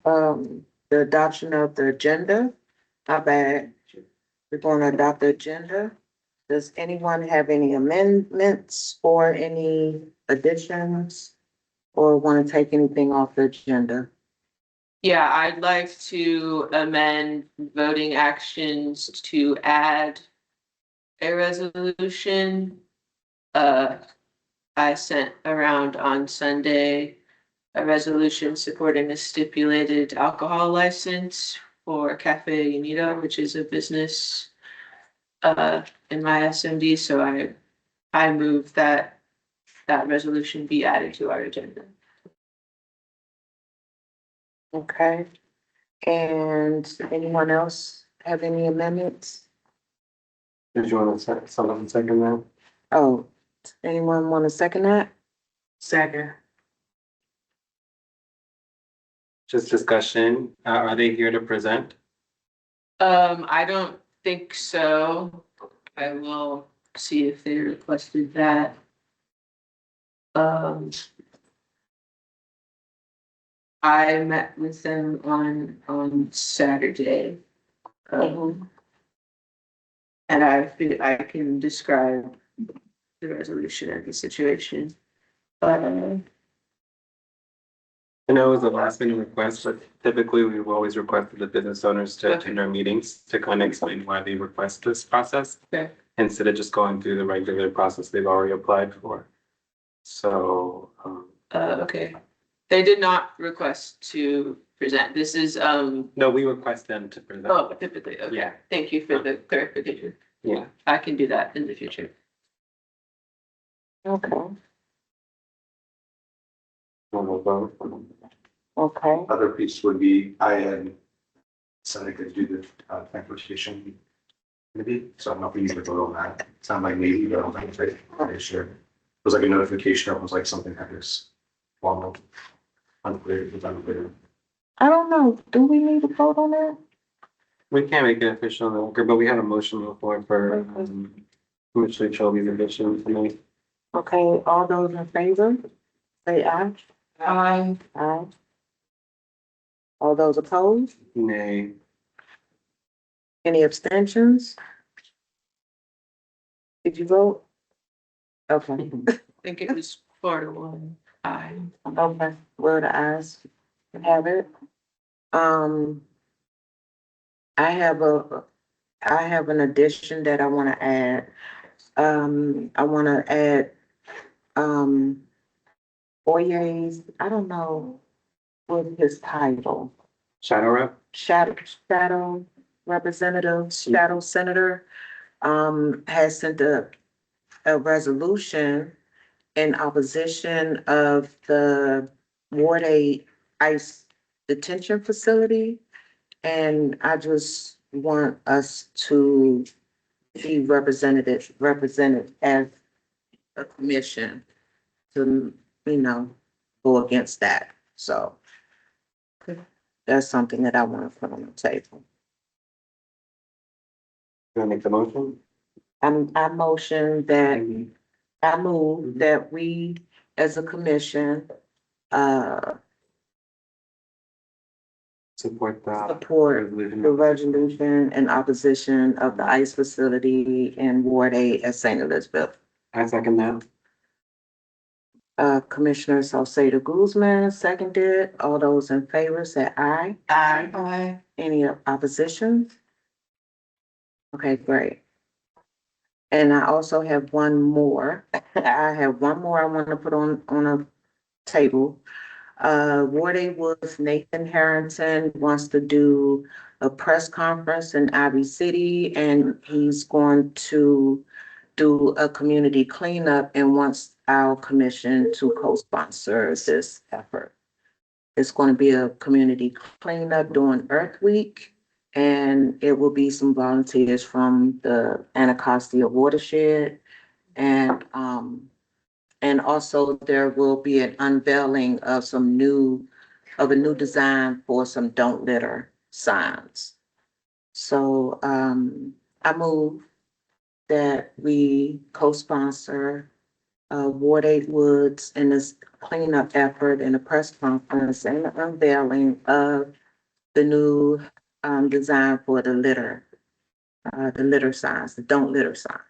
the adoption of the agenda. My bad. We're going to adopt the agenda. Does anyone have any amendments or any additions or want to take anything off the agenda? Yeah, I'd like to amend voting actions to add a resolution. I sent around on Sunday a resolution supporting a stipulated alcohol license for Cafe Unito, which is a business in my SMD. So I move that resolution be added to our agenda. Okay. And anyone else have any amendments? Did you want to someone second that? Oh, anyone want to second that? Second. Just discussion. Are they here to present? I don't think so. I will see if they requested that. I met with them on Saturday. And I can describe the resolution of the situation. I know it was a last minute request, but typically we've always requested the business owners to attend our meetings to kind of explain why they request this process. Okay. Instead of just going through the regular process they've already applied for. So, Okay. They did not request to present. This is, no, we request them to present. oh, typically, okay. Yeah. Thank you for the clarification. Yeah. I can do that in the future. Okay, We'll vote. okay. Other piece would be, I had said I could do the transportation committee, so I don't know if we need to vote on that. Sound like maybe, but I don't think it's very sure. It was like a notification, it was like something that was long, unclear, it was unclear. I don't know. Do we need to vote on that? We can't make it official on the record, but we had a motion before for Commissioner Chelby's addition tonight. Okay, all those in favor, say aye. Aye. Aye. All those opposed? Nay. Any abstentions? Did you vote? Okay, I think it was 4-1. Aye. okay, where the ayes have it. I have an addition that I want to add. I want to add, Boye's, I don't know what his title. Shadow rep? Shadow representative, shadow senator, has sent a resolution in opposition of the Ward 8 ICE detention facility. And I just want us to be represented as a commission to, go against that. So that's something that I want to put on the table. You want to make the motion? I motion that, I move that we, as a commission, Support that. support the resolution in opposition of the ICE facility in Ward 8 at St. Elizabeth. I second that. Commissioner Salcedo Guzman seconded. All those in favor say aye. Aye. Aye. Any opposition? Okay, great. And I also have one more. I have one more I want to put on a table. Ward 8 Woods, Nathan Harrington wants to do a press conference in Ivy City, and he's going to do a community cleanup and wants our commission to co-sponsor this effort. It's going to be a community cleanup during Earth Week, and it will be some volunteers from the Anacostia watershed. And also there will be an unveiling of a new design for some don't litter signs. So I move that we co-sponsor Ward 8 Woods and this cleanup effort and a press conference and the unveiling of the new, design for the litter signs, the don't litter signs.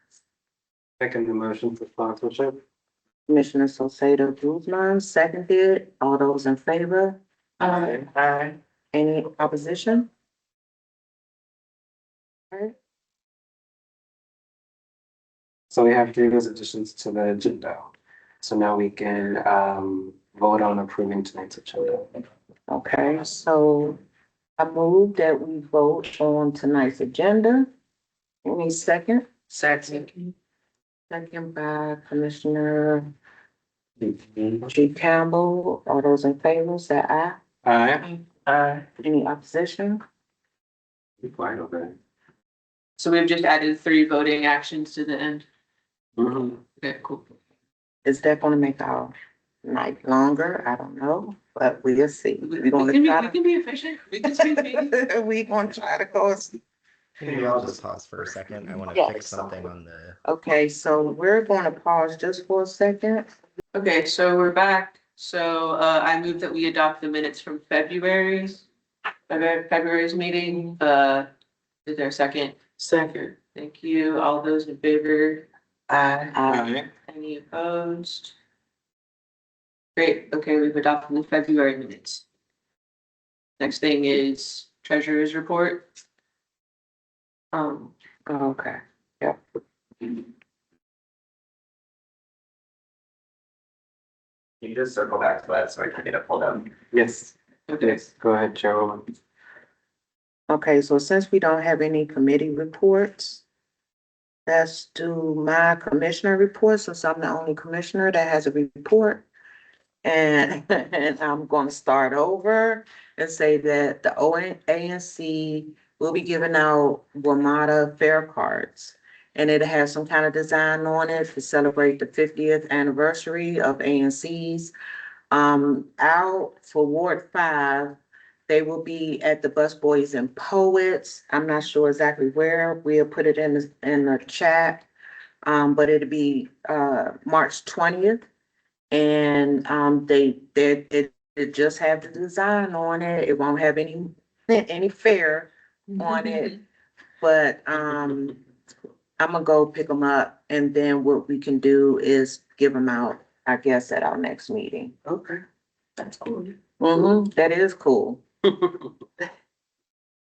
Second the motion for sponsorship. Commissioner Salcedo Guzman, seconded. All those in favor? Aye. Any opposition? Alright. So we have three of those additions to the agenda. So now we can vote on approving tonight's agenda. Okay, so I move that we vote on tonight's agenda. Any second? Second. Second by Commissioner G. Campbell. All those in favor, say aye. Aye. Any opposition? Be quiet over there. So we've just added 3 voting actions to the end. Mhm. Okay, cool. Is that gonna make our night longer? I don't know, but we'll see. We We're gonna can be, try we can be efficient. We can speed meetings. to. We gonna try to go. Maybe I'll just pause for a second. I want to Yeah. fix something on the. Okay, so we're gonna pause just for a second. Okay, so we're back. So I move that we adopt the minutes from February's meeting. Is there a second? Second. Thank you. All those in favor? Aye. Any opposed? Great. Okay, we've adopted the February minutes. Next thing is treasurer's report. Okay, yep. Can you just circle back to that so I can get it pulled up? Yes, Okay. yes, go ahead, Chairwoman. Okay, so since we don't have any committee reports, let's do my commissioner report, since I'm the only commissioner that has a report. And, and I'm gonna start over and say that the ANC will be giving out WMATA Fair Cards. And it has some kind of design on it to celebrate the 50th anniversary of ANC's. Out for Ward 5, they will be at the Busboys and Poets. I'm not sure exactly where. We'll put it in the chat. But it'll be March 20th. And it just have the design on it. It won't have any fare on it. But I'm gonna go pick them up, and then what we can do is give them out, I guess, at our next meeting. Okay. That's cool. That is cool.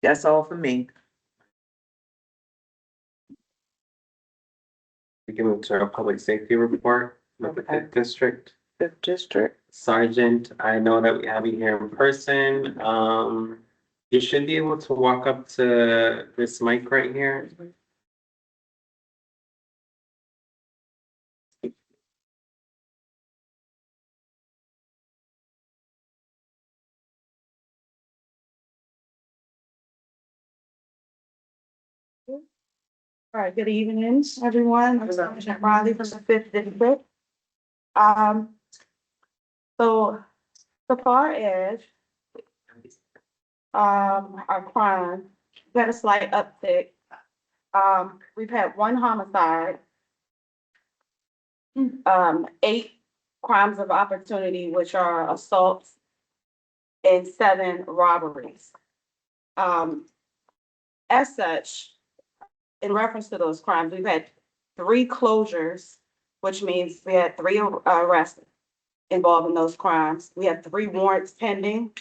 That's all for me. We can move to our public safety report with the Okay. fifth district. Fifth district. Sergeant, I know that we have you here in person. You should be able to walk up to this mic right here. All right, good evening, everyone. I'm Sergeant Riley from the Fifth District. So far as our crime, we had a slight uptick. We've had 1 homicide, 8 crimes of opportunity, which are assaults, and 7 robberies. As such, in reference to those crimes, we've had 3 closures, which means we had 3 arrests involved in those crimes. We have 3 warrants pending.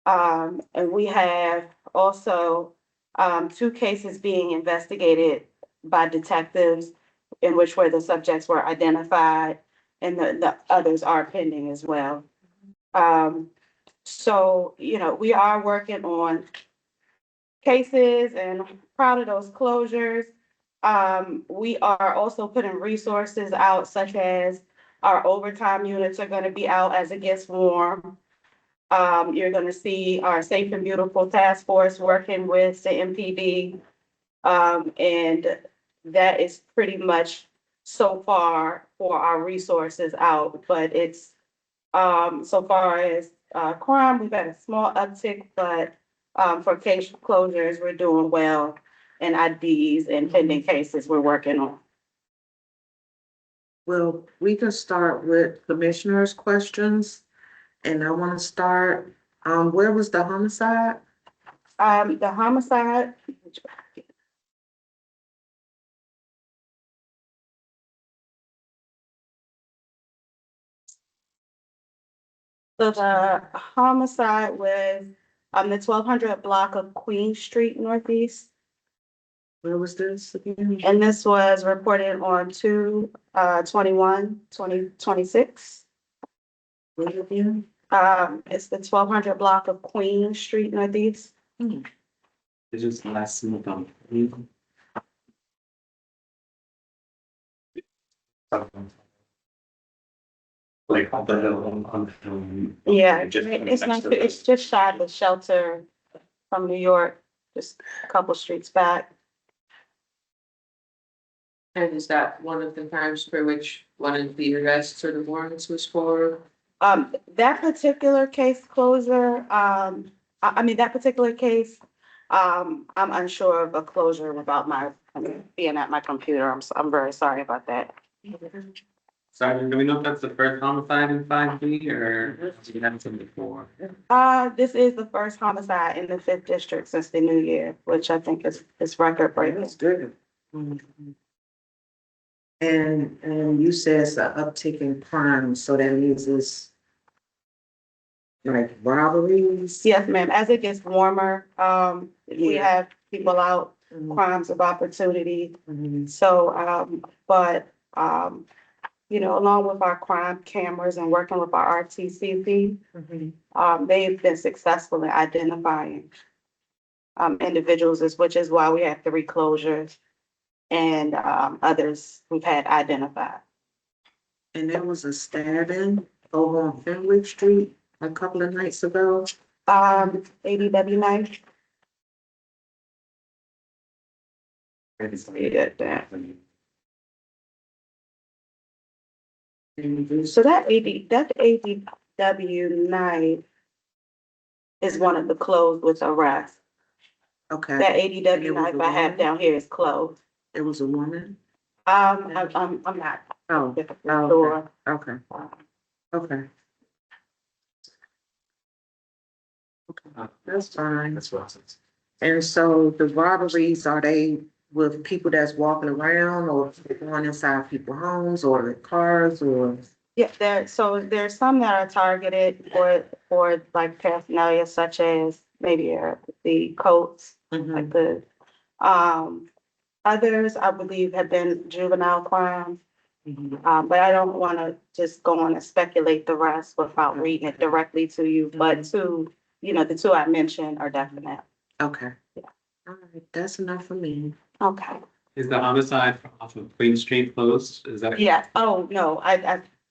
And we have also 2 cases being investigated by detectives in which where the subjects were identified, and the others are pending as well. So, we are working on cases and proud of those closures. We are also putting resources out, such as our overtime units are gonna be out as it gets warm. You're gonna see our Safe and Beautiful Task Force working with the MPD. And that is pretty much so far for our resources out, but it's, so far as, crime, we've had a small uptick, but, for case closures, we're doing well. And IDs and pending cases we're working on. Well, we can start with commissioners' questions. And I want to start, where was the homicide? The homicide. So the homicide was, the 1200 block of Queen Street Northeast. Where was this again? And this was reported on 2/21/2026. Where again? It's the 1200 block of Queen Street Northeast. It's just last month on. Like on the hill, Yeah, Just it's next not, to the- it's just shy of the shelter from New York, just a couple streets back. And is that one of the crimes for which one of the arrests or the warrants was for? That particular case closure, I mean, that particular case, I'm unsure of a closure without being at my computer. I'm very sorry about that. Sergeant, do we know if that's the first homicide in 5B or have you had some before? This is the first homicide in the 5th district since the new year, which I think is record breaking. That's good. And you said it's an uptick in crime, so that means it's like robberies? Yes, ma'am. As it gets warmer, we Yeah. have people out, crimes of opportunity. So, you know, along with our crime cameras and working with our RTCP, they've been successful in identifying individuals, which is why we have 3 closures and others we've had identified. And there was a stabbing over on Fenwick Street a couple of nights ago. ADW knife. Yeah, that. So that ADW night is one of the closed with arrest. Okay, That ADW knife I have down here is closed. it was a woman? I'm not Oh, sure. okay, okay. That's fine. That's what it And so the robberies, are they with people that's walking around or going inside people's homes or their cars or? Yeah, there's some that are targeted for like paraphernalia such as maybe the coats, like the, others I believe have been juvenile crimes. But I don't want to just go on and speculate the rest without reading it directly to you, but the 2 I mentioned are definite. Okay. Yeah. All right, that's enough for me. Okay. Is the homicide off of Queen Street closed? Is that? Yeah, oh, no,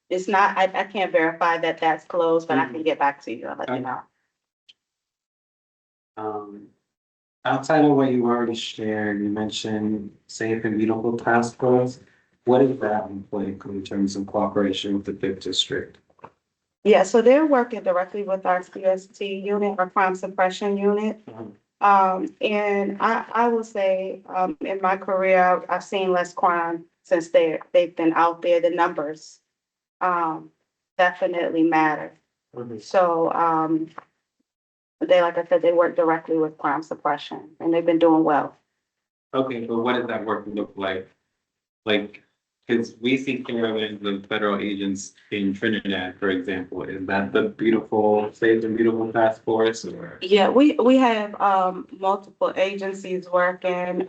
it's not, I can't verify that that's closed, but I can get back to you and let you know. Outside of what you already shared, you mentioned Safe and Beautiful Task Force. What does that look like in terms of cooperation with the 5th district? Yeah, so they're working directly with our CST unit, our crime suppression unit. And I will say, in my career, I've seen less crime since they've been out there. The numbers, definitely matter. So, like I said, they work directly with crime suppression and they've been doing well. Okay, but what does that work look like? Like, because we see caravans of federal agents in Trinidad, for example. Is that the Safe and Beautiful Task Force or? Yeah, we have multiple agencies working. We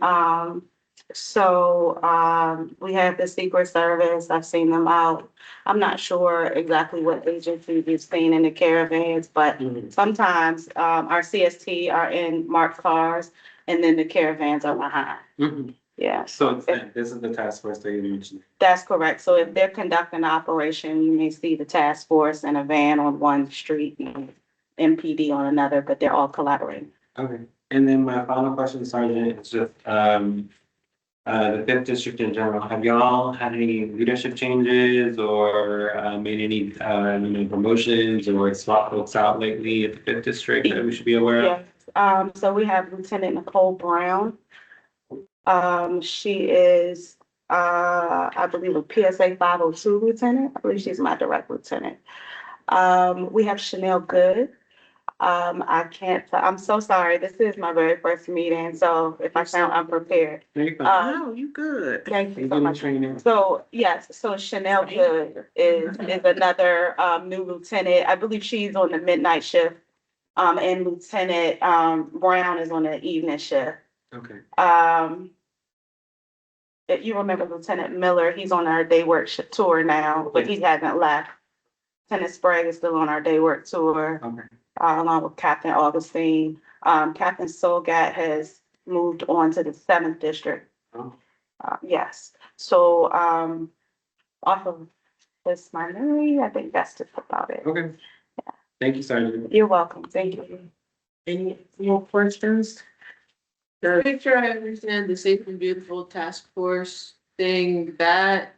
have the Secret Service. I've seen them out. I'm not sure exactly what agency you've seen in the caravans, but sometimes our CST are in marked cars and then the caravans are behind. Yeah. So this is the task force that you mentioned. That's correct. So if they're conducting an operation, you may see the task force in a van on one street and MPD on another, but they're all collaborating. Okay, and then my final question, Sergeant, is just, the 5th district in general, have y'all had any leadership changes or, made any, promotions or swapped folks out lately at the 5th district that we should be aware of? Yes, so we have Lieutenant Nicole Brown. She is I believe a PSA 502 lieutenant. I believe she's my direct lieutenant. We have Chanel Good. I can't, I'm so sorry. This is my very first meeting, so if I sound unprepared. No, you good. Thank you You're so getting much. training. So, yes, so Chanel Good is another, new lieutenant. I believe she's on the midnight shift. And Lieutenant, Brown is on the evening shift. Okay. If you remember Lieutenant Miller, he's on our day work tour now, but he hasn't left. Lieutenant Sprague is still on our day work tour, Okay. along with Captain Augustine. Captain Solgat has moved on to the 7th district. Oh. Yes, so, off of this, my memory, I think that's just about it. Okay. Thank you, Sergeant. You're welcome, thank you. Any more questions? Make sure I understand the Safe and Beautiful Task Force thing, that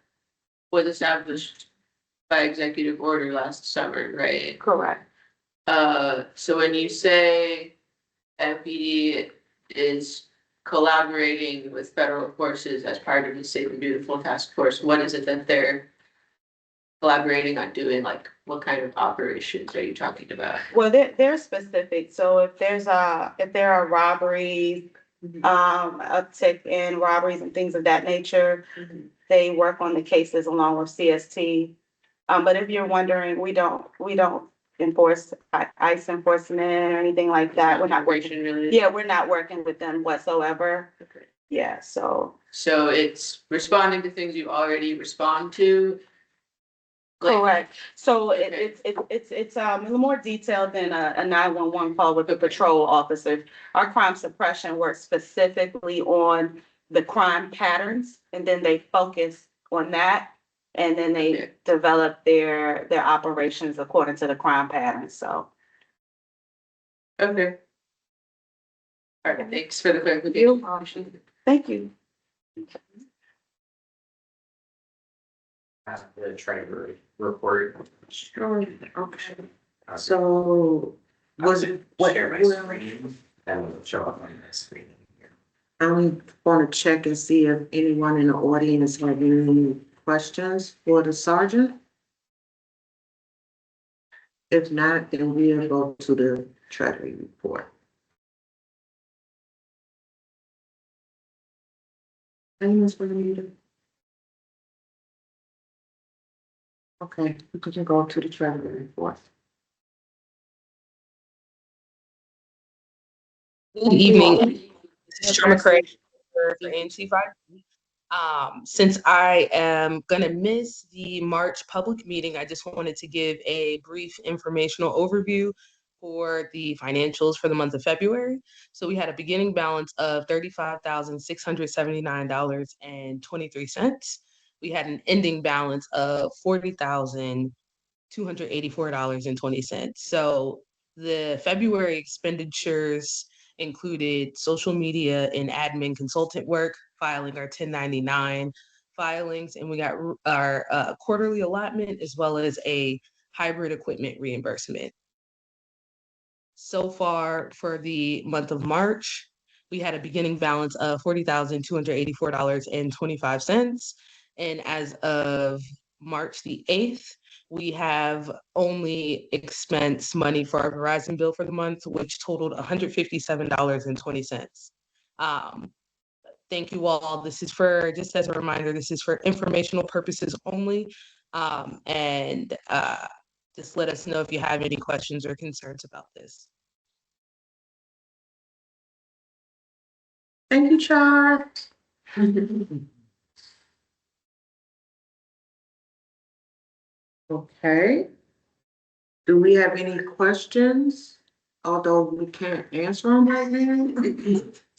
was established by executive order last summer, right? Correct. So when you say MPD is collaborating with federal forces as part of the Safe and Beautiful Task Force, what is it that they're collaborating on doing? Like, what kind of operations are you talking about? Well, they're specific, so if there are robberies, uptick in robberies and things of that nature, they work on the cases along with CST. But if you're wondering, we don't enforce ICE enforcement or anything like that. We're not working. Operation related? Yeah, we're not working with them whatsoever. Okay. Yeah, so. So it's responding to things you already respond to? Like, Correct. So Okay. it's a little more detailed than a 911 call with a patrol officer. Our crime suppression works specifically on the crime patterns, and then they focus on that. And then they Okay. develop their operations according to the crime patterns, so. Okay. All right, thanks for the clarification. Thank you. The treasury report. Sure, okay. So, was it, what, Share my screen and it'll show up on the screen here. I'm gonna check and see if anyone in the audience have any questions for the sergeant. If not, then we'll go to the treasury report. Anyone for the meeting? Okay, we can go to the treasury report. Good evening. This is Sherma Craig for ANC 5. Since I am gonna miss the March public meeting, I just wanted to give a brief informational overview for the financials for the month of February. So we had a beginning balance of $35,679.23. We had an ending balance of $40,284.20. So the February expenditures included social media and admin consultant work, filing our 1099 filings, and we got our quarterly allotment as well as a hybrid equipment reimbursement. So far for the month of March, we had a beginning balance of $40,284.25. And as of March the 8th, we have only expensed money for our Verizon bill for the month, which totaled $157.20. Thank you all. This is for, just as a reminder, this is for informational purposes only. And just let us know if you have any questions or concerns about this. Thank you, Charles. Okay. Do we have any questions? Although we can't answer them right now.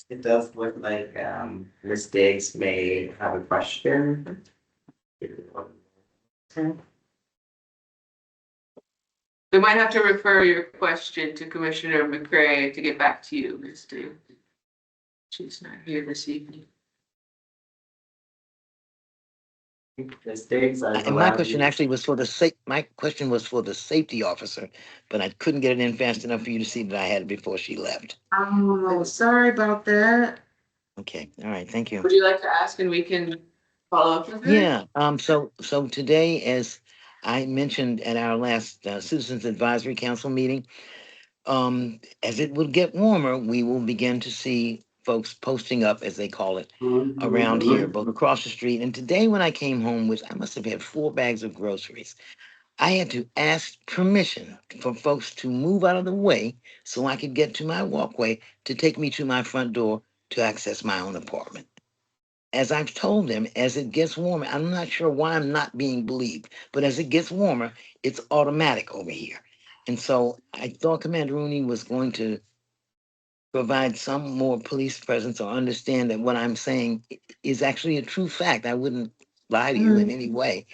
It does look like Ms. Diggs may have a question. We might have to refer your question to Commissioner McCray to get back to you, Ms. Diggs. She's not here this evening. Ms. Diggs, I've And my allowed question you- actually was for my question was for the safety officer, but I couldn't get it in fast enough for you to see that I had it before she left. Oh, sorry about that. Okay, all right, thank you. Would you like to ask and we can Follow up with her? Yeah, so today, as I mentioned at our last Citizens Advisory Council meeting, as it will get warmer, we will begin to see folks posting up, as they call it, around here, both across the street. And today, when I came home with, I must have had 4 bags of groceries. I had to ask permission for folks to move out of the way so I could get to my walkway to take me to my front door to access my own apartment. As I've told them, as it gets warmer, I'm not sure why I'm not being believed, but as it gets warmer, it's automatic over here. And so I thought Commander Rooney was going to provide some more police presence or understand that what I'm saying is actually a true fact. I wouldn't lie to you in any way.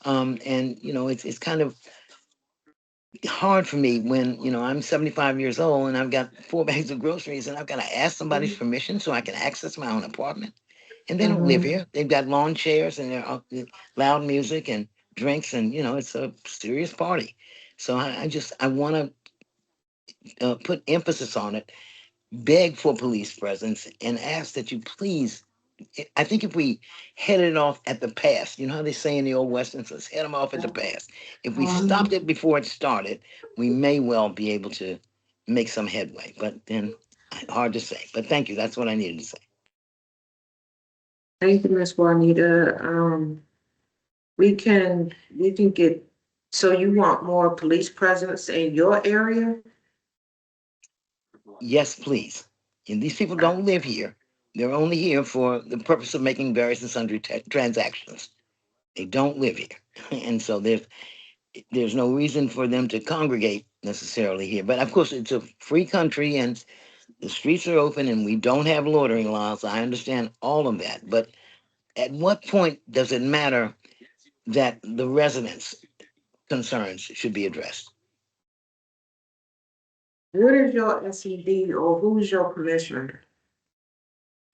And it's kind of hard for me when I'm 75 years old and I've got 4 bags of groceries and I've got to ask somebody's permission so I can access my own apartment. And they don't live here. They've got lawn chairs and they're loud music and drinks, and it's a serious party. So I want to put emphasis on it, beg for police presence, and ask that you please. I think if we head it off at the pass, you know how they say in the old westerns, let's head them off at the pass. If we stopped it before it started, we may well be able to make some headway. But then, hard to say. But thank you. That's what I needed to say. Thank you, Ms. Juanita. We can get, so you want more police presence in your area? Yes, please. And these people don't live here. They're only here for the purpose of making various and sundry transactions. They don't live here. And so there's no reason for them to congregate necessarily here. But of course, it's a free country and the streets are open and we don't have loitering laws. I understand all of that. But at what point does it matter that the residents' concerns should be addressed? What is your SED or who's your commissioner?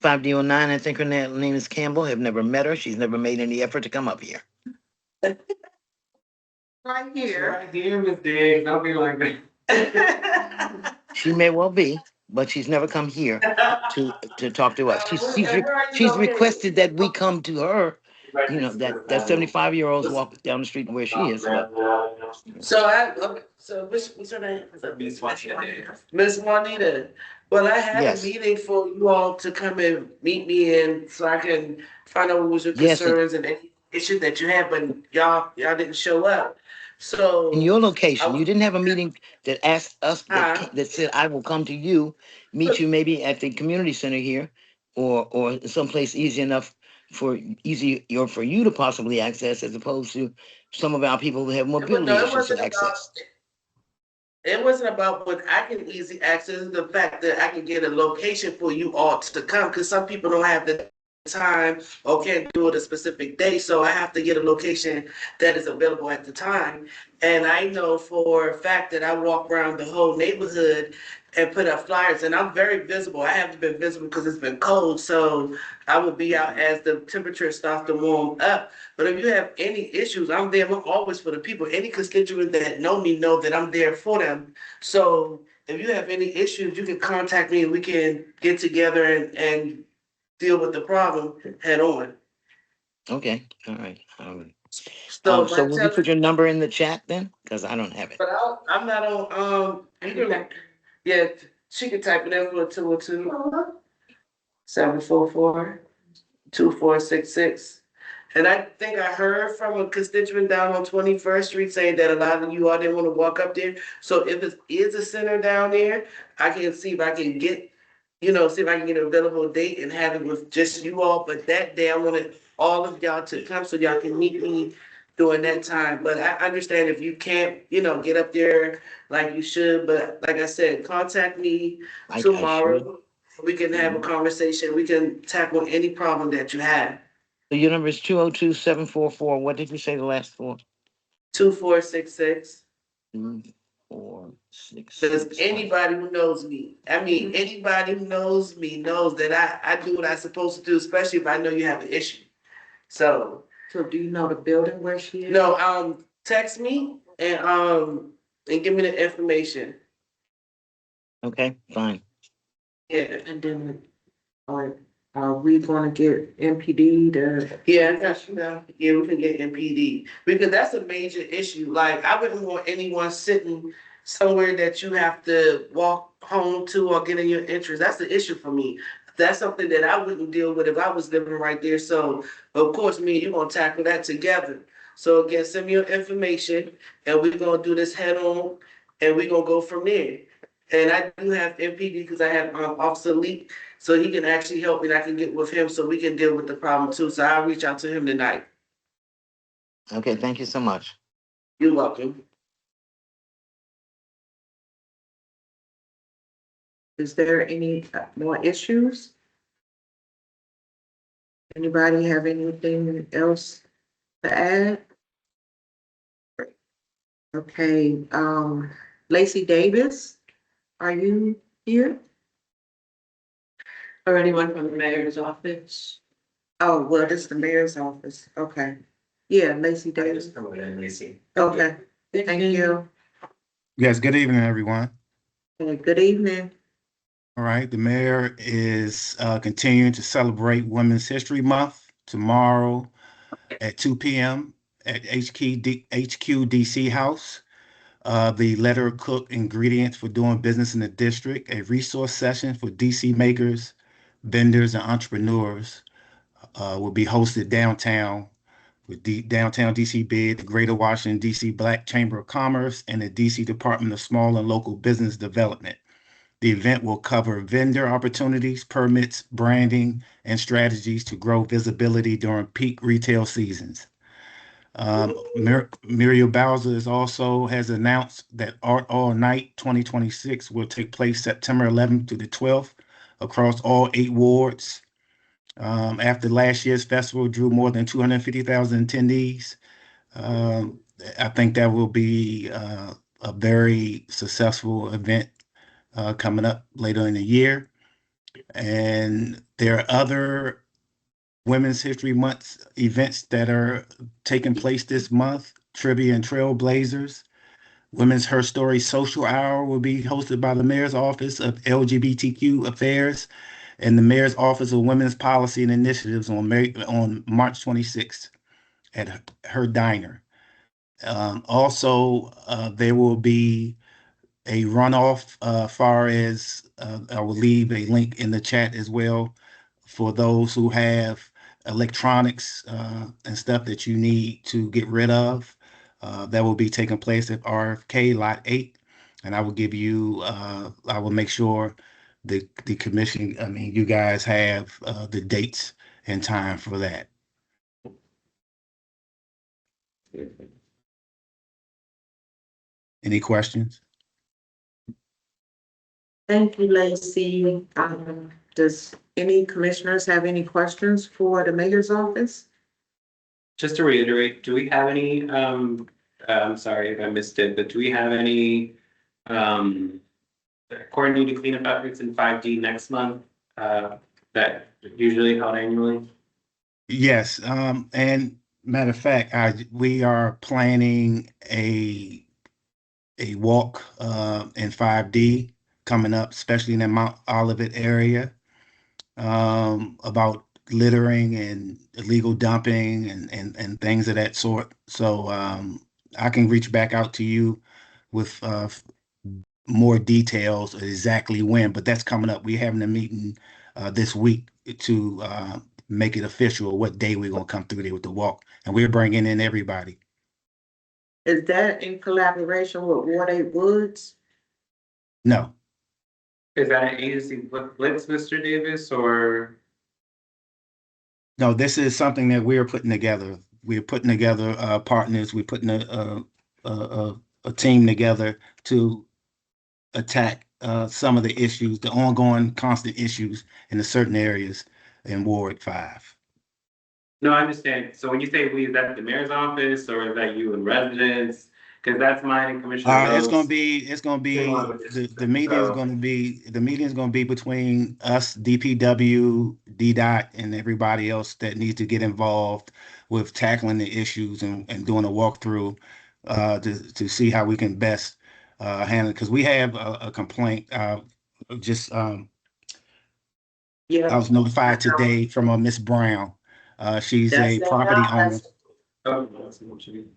5D09, I think her name is Campbell. Have never met her. She's never made any effort to come up here. Right here. Right here, Miss Diggs, don't be like that. She may well be, but she's never come here to talk to us. She's requested that we come to her. That 75-year-old's walk down the street where she is. But So what's her name? Miss Juanita. Miss Juanita. Well, I had Yes. a meeting for you all to come and meet me in so I can find out what was your Yes, concerns and any issue that you had, but y'all didn't show up. So in your location, you didn't have a meeting that asked us Huh? that said, "I will come to you, meet you maybe at the community center here, or someplace easier for you to possibly access, as opposed to some of our people who have mobility No, it issues to wasn't access." about what I can easily access, it's the fact that I can get a location for you all to come, because some people don't have the time or can't do it a specific day, so I have to get a location that is available at the time. And I know for a fact that I walk around the whole neighborhood and put up flyers, and I'm very visible. I haven't been visible because it's been cold, so I will be out as the temperature starts to warm up. But if you have any issues, I'm there. I'm always for the people. Any constituent that know me know that I'm there for them. So if you have any issues, you can contact me and we can get together and deal with the problem head on. Okay, all right. So, So but will you put your number in the chat then? Because I don't have it. I'm not on, yeah, she can type it in for 202 744 2466. And I think I heard from a constituent down on 21st Street saying that a lot of you all didn't want to walk up there. So if it is a center down there, I can see if I can get, see if I can get an available date and have it with just you all. But that day I wanted all of y'all to come so y'all can meet me during that time. But I understand if you can't, get up there like you should. But like I said, contact me I tomorrow. We can have a Mhm. conversation. We can tackle any problem that you have. So your number is 202-744. What did you say the last four? 2466. 2466. Because anybody who knows me, anybody who knows me knows that I do what I'm supposed to do, especially if I know you have an issue. So do you know the building where she is? no, text me and give me the information. Okay, fine. Yeah. And then, all right, Are we gonna get MPD to, Yeah, that's, yeah, we can get MPD, because that's a major issue, like, I wouldn't want anyone sitting somewhere that you have to walk home to or get in your interest, that's the issue for me. That's something that I wouldn't deal with if I was living right there, so, of course, me and you gonna tackle that together. So again, send me your information, and we're gonna do this head on, and we're gonna go from there. And I do have MPD, because I have, Officer Lee, so he can actually help me and I can get with him so we can deal with the problem too. So I'll reach out to him tonight. Okay, thank you so much. You're welcome. is there any more issues? Anybody have anything else to add? Okay, Lacey Davis, are you here? Or anyone from the mayor's office? Oh, well, this is the mayor's office, okay. Yeah, Lacey I Davis, just come in, Lacey. okay, thank you. Yes, good evening, everyone. Okay, good evening. All right, the mayor is continuing to celebrate Women's History Month tomorrow at 2 p.m. at HQDC House. The letter cook ingredients for doing business in the district, a resource session for DC makers, vendors, and entrepreneurs will be hosted downtown with downtown DC BID, the Greater Washington DC Black Chamber of Commerce, and the DC Department of Small and Local Business Development. The event will cover vendor opportunities, permits, branding, and strategies to grow visibility during peak retail seasons. Muriel Bowser also has announced that Art All Night 2026 will take place September 11th to the 12th across all 8 wards. After last year's festival drew more than 250,000 attendees, I think that will be a very successful event coming up later in the year. And there are other Women's History Month events that are taking place this month. Trivia and Trailblazers. Women's Her Story Social Hour will be hosted by the Mayor's Office of LGBTQ Affairs and the Mayor's Office of Women's Policy and Initiatives on March 26th at her diner. Also, there will be a runoff far as I will leave a link in the chat as well for those who have electronics and stuff that you need to get rid of. That will be taking place at RFK Lot 8. And I will give you, I will make sure the commission, I mean, you guys have the dates and time for that. Any questions? Thank you, Lacey. Does any commissioners have any questions for the mayor's office? Just to reiterate, do we have any, I'm sorry if I missed it, but do we have any, coordinated cleanup efforts in 5D next month, that usually held annually? Yes, and matter of fact, we are planning a walk in 5D coming up, especially in the Mount Olivet area, about littering and illegal dumping and things of that sort. So I can reach back out to you with more details of exactly when, but that's coming up. We're having a meeting this week to make it official what day we're gonna come through there with the walk, and we're bringing in everybody. Is that in collaboration with Water Woods? No, Is that an agency blitz, Mr. Davis, or? no, this is something that we're putting together. We're putting together partners. We're putting a team together to attack some of the issues, the ongoing constant issues in the certain areas in Ward 5. No, I understand. So when you say we, is that the mayor's office or is that you and residents? Because that's mine and Commissioner It's gonna Rhodes. be, the meeting is gonna be between us, DPW, DDOT, and everybody else that needs to get involved with tackling the issues and doing a walkthrough to see how we can best handle it. Because we have a complaint, just Yeah. I was notified today from Miss Brown. She's That's a it. property owner. Oh, that's what you mean.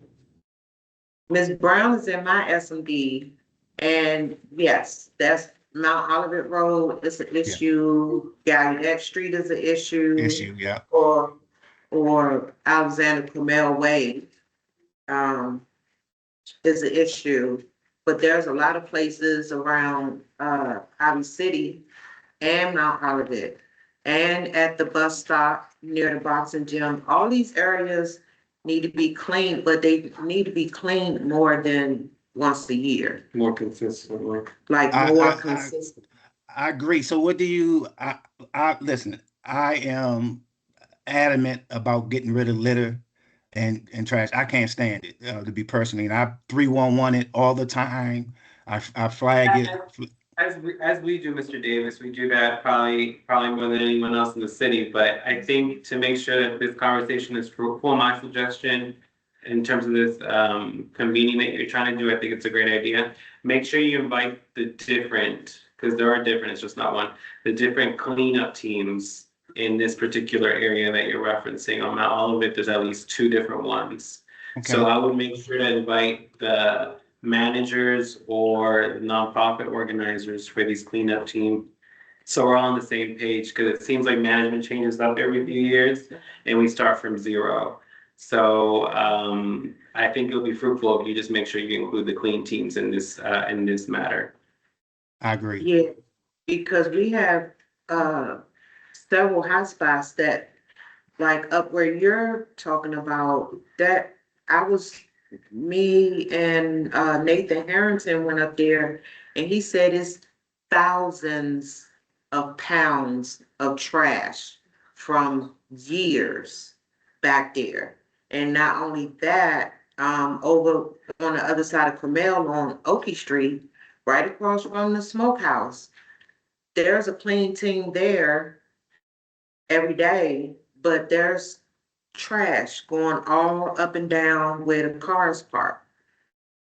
Ms. Brown is in my SMD, and yes, that's Mount Olivet Road is an Yeah. issue, Gallaudet Street is an issue, Yeah. or Alexander Camel Way, is an issue. But there's a lot of places around, Ivy City and Mount Olivet, and at the bus stop near the boxing gym. All these areas need to be cleaned, but they need to be cleaned more than once a year, More consistently. like I, more I, I, consistent. I agree. So what do you, I listen, I am adamant about getting rid of litter and trash. I can't stand it, to be personally. And I 311 it all the time. I flag it. As we do, Mr. Davis, we do that probably more than anyone else in the city. But I think to make sure that this conversation is fruitful, my suggestion in terms of this convening that you're trying to do, I think it's a great idea. Make sure you invite the different, because there are different, it's just not one, the different cleanup teams in this particular area that you're referencing. On Mount Olivet, there's at least 2 different ones. So Okay. I would make sure to invite the managers or nonprofit organizers for these cleanup team. So we're all on the same page, because it seems like management changes up every few years and we start from zero. So I think it'll be fruitful if you just make sure you include the clean teams in this matter. I agree. Yeah, because we have, several hotspots that, like up where you're talking about, that me and Nathan Harrington went up there, and he said it's thousands of pounds of trash from years back there. And not only that, over on the other side of Carmel on Oakey Street, right across from the smokehouse, there's a clean team there every day, but there's trash going all up and down where the cars park,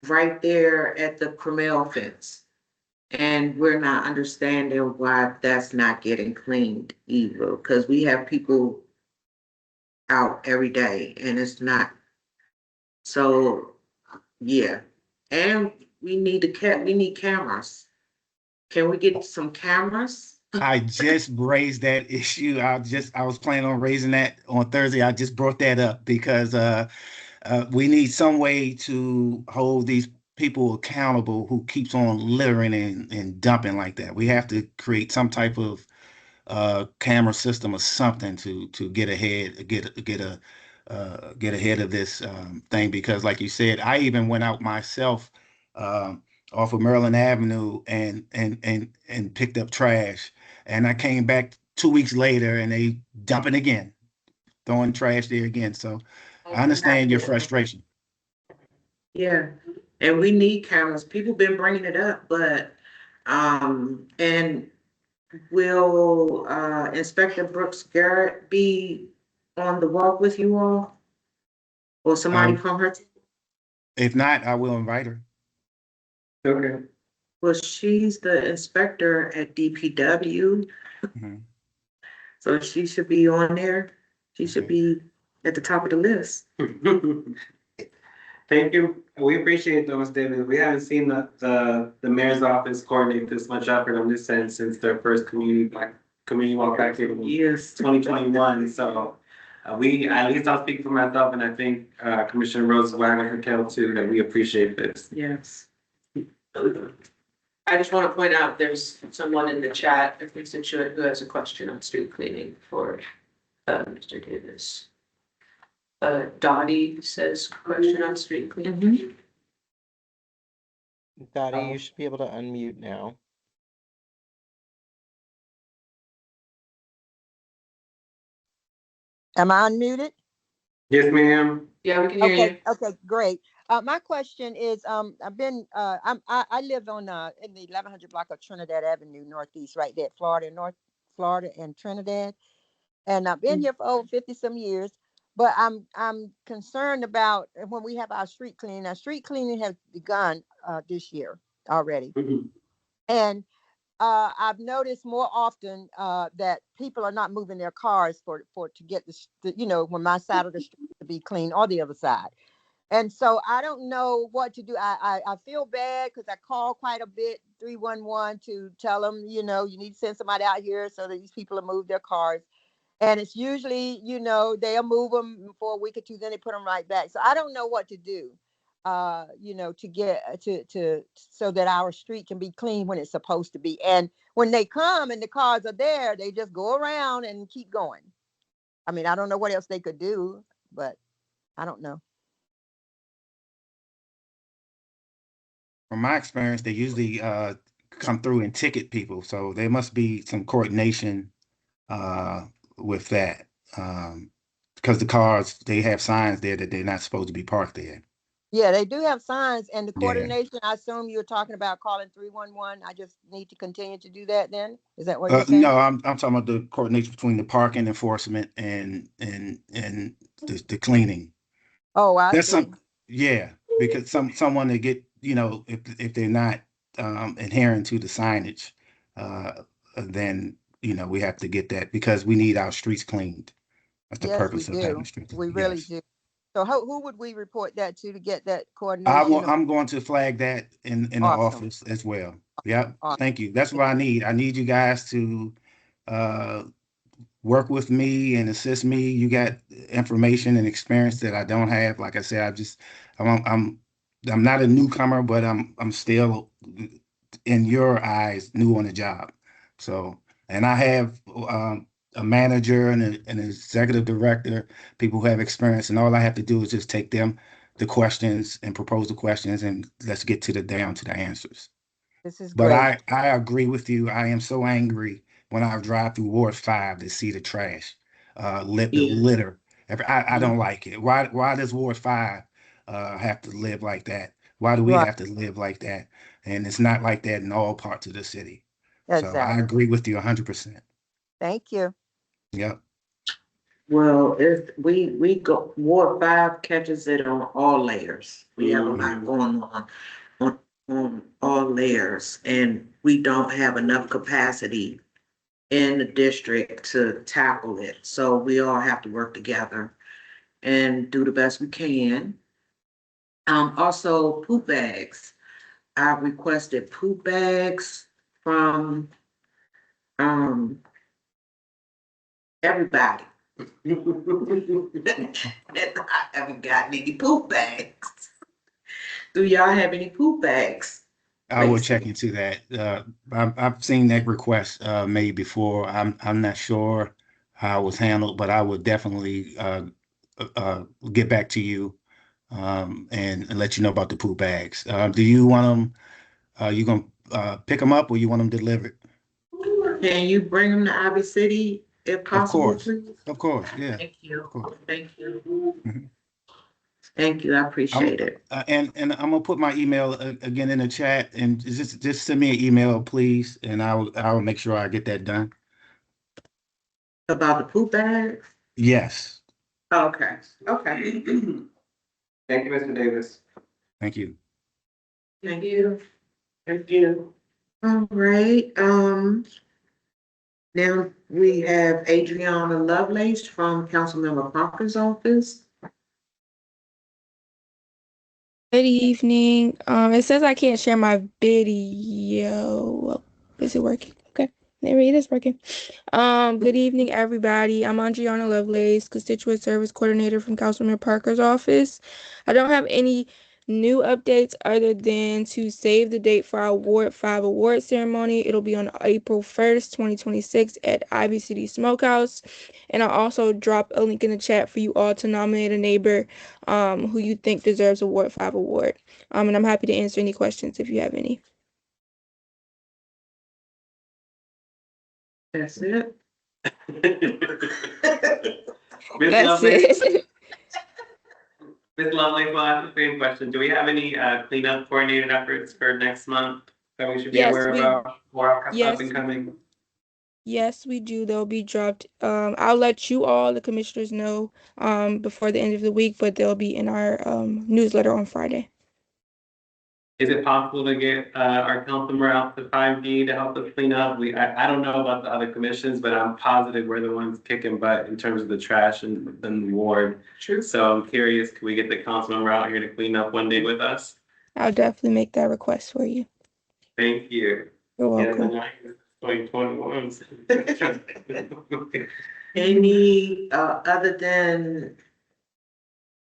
right there at the Cromell fence. And we're not understanding why that's not getting cleaned either, because we have people out every day and it's not. So, yeah. And we need cameras. Can we get some cameras? I just raised that issue. I was planning on raising that on Thursday. I just brought that up because we need some way to hold these people accountable who keeps on littering and dumping like that. We have to create some type of camera system or something to get ahead of this thing, because like you said, I even went out myself off of Maryland Avenue and picked up trash, and I came back 2 weeks later and they dumping again, throwing trash there again. So I understand your frustration. Yeah, and we need cameras. People been bringing it up, but, and will, Inspector Brooks Garrett be on the walk with you all? Or somebody Um, from her team? if not, I will invite her. Okay. Well, she's the inspector at DPW, Mhm. so she should be on there. She should Okay. be at the top of the list. Thank you. We appreciate those, David. We haven't seen the mayor's office coordinate this much effort on this end since their first community walk back here in Yes. 2021. So at least I'll speak for myself, and I think Commissioner Rose Wagner and Kel too, that we appreciate this. Yes. I just want to point out, there's someone in the chat, a constituent, who has a question on street cleaning for Mr. Davis. Dottie says, question on street cleaning. Dottie, you should be able to unmute now. Am I unmuted? Yes, ma'am. Yeah, we can hear you. Okay, great. My question is, I've been, I live on, in the 1100 block of Trinidad Avenue, Northeast, right there, North Florida and Trinidad. And I've been here for over 50 some years, but I'm concerned about when we have our street cleaning. Our street cleaning has begun, this year already. Mhm. And I've noticed more often that people are not moving their cars to get when my side of the street to be clean or the other side. And so I don't know what to do. I feel bad because I call quite a bit 311 to tell them, you need to send somebody out here so that these people will move their cars. And it's usually, they'll move them for a week or two, then they put them right back. So I don't know what to do, to get to so that our street can be clean when it's supposed to be. And when they come and the cars are there, they just go around and keep going. I mean, I don't know what else they could do, but I don't know. From my experience, they usually come through and ticket people. So there must be some coordination with that. Because the cars, they have signs there that they're not supposed to be parked there. Yeah, they do have signs, and the Yeah. coordination, I assume you're talking about calling 311. I just need to continue to do that then? Is that what you're saying? No, I'm talking about the coordination between the parking enforcement and the cleaning. Oh, I That's see. yeah, because someone to get, if they're not adhering to the signage, then we have to get that because we need our streets cleaned. That's the Yes, we purpose of having the do. streets. We really Yes. do. So who would we report that to get that coordination? I'm going to flag that in the Awesome. office as well. Yep. Awesome. Thank you. That's what I need. I need you guys to uh work with me and assist me. You got information and experience that I don't have. Like I said, I'm not a newcomer, but I'm still in your eyes new on the job. So, and I have a manager and an executive director, people who have experience, and all I have to do is just take them the questions and propose the questions, and let's get to the answers. This is But great. I agree with you. I am so angry when I drive through Ward 5 to see the trash, the Yeah. litter. I don't like it. Why does Ward 5 have to live like that? Why do we Right. have to live like that? And it's not like that in all parts of the city. So I Exactly. agree with you 100%. Thank you. Yep. Well, if we go, Ward 5 catches it on all layers. We have a lot going on, on all layers, and we don't have enough capacity in the district to tackle it. So we all have to work together and do the best we can. Also poop bags. I requested poop bags from everybody. And I haven't gotten any poop bags. Do y'all have any poop bags? I will check into that. I've seen that request made before. I'm not sure how it was handled, but I would definitely get back to you and let you know about the poop bags. Do you want them? You gonna pick them up or you want them delivered? Can you bring them to Ivy City if Of possible, course, please? of course, yeah, Thank of you. course. Thank you. Mhm. Thank you. I I'm appreciate it. and I'm gonna put my email again in the chat and just send me an email, please, and I'll make sure I get that done. About the poop bags? Yes, Okay, okay. Thank you, Mr. Davis. thank you. Thank you. Thank you. All right, now we have Adriana Lovelace from Councilmember Parker's office. Good evening. It says I can't share my video. Is it working? Okay. There it is working. Good evening, everybody. I'm Andriana Lovelace, Constituent Service Coordinator from Councilman Parker's office. I don't have any new updates other than to save the date for our Ward 5 award ceremony. It'll be on April 1st, 2026 at Ivy City Smokehouse. And I'll also drop a link in the chat for you all to nominate a neighbor who you think deserves a Ward 5 award. And I'm happy to answer any questions if you have any. That's it. Ms. That's Lovelace, it. Ms. Lovelace, we'll ask the same question. Do we have any cleanup coordinated efforts for next month that we should be Yes, aware of or up yes, and coming? yes, we do. They'll be dropped. I'll let you all, the commissioners, know before the end of the week, but they'll be in our newsletter on Friday. Is it possible to get our councilman out to 5G to help us clean up? I don't know about the other commissions, but I'm positive we're the ones kicking butt in terms of the trash and the ward. True. So I'm curious, can we get the councilman out here to clean up one day with us? I'll definitely make that request for you. Thank you. You're Yeah, welcome. 2021. Any, other than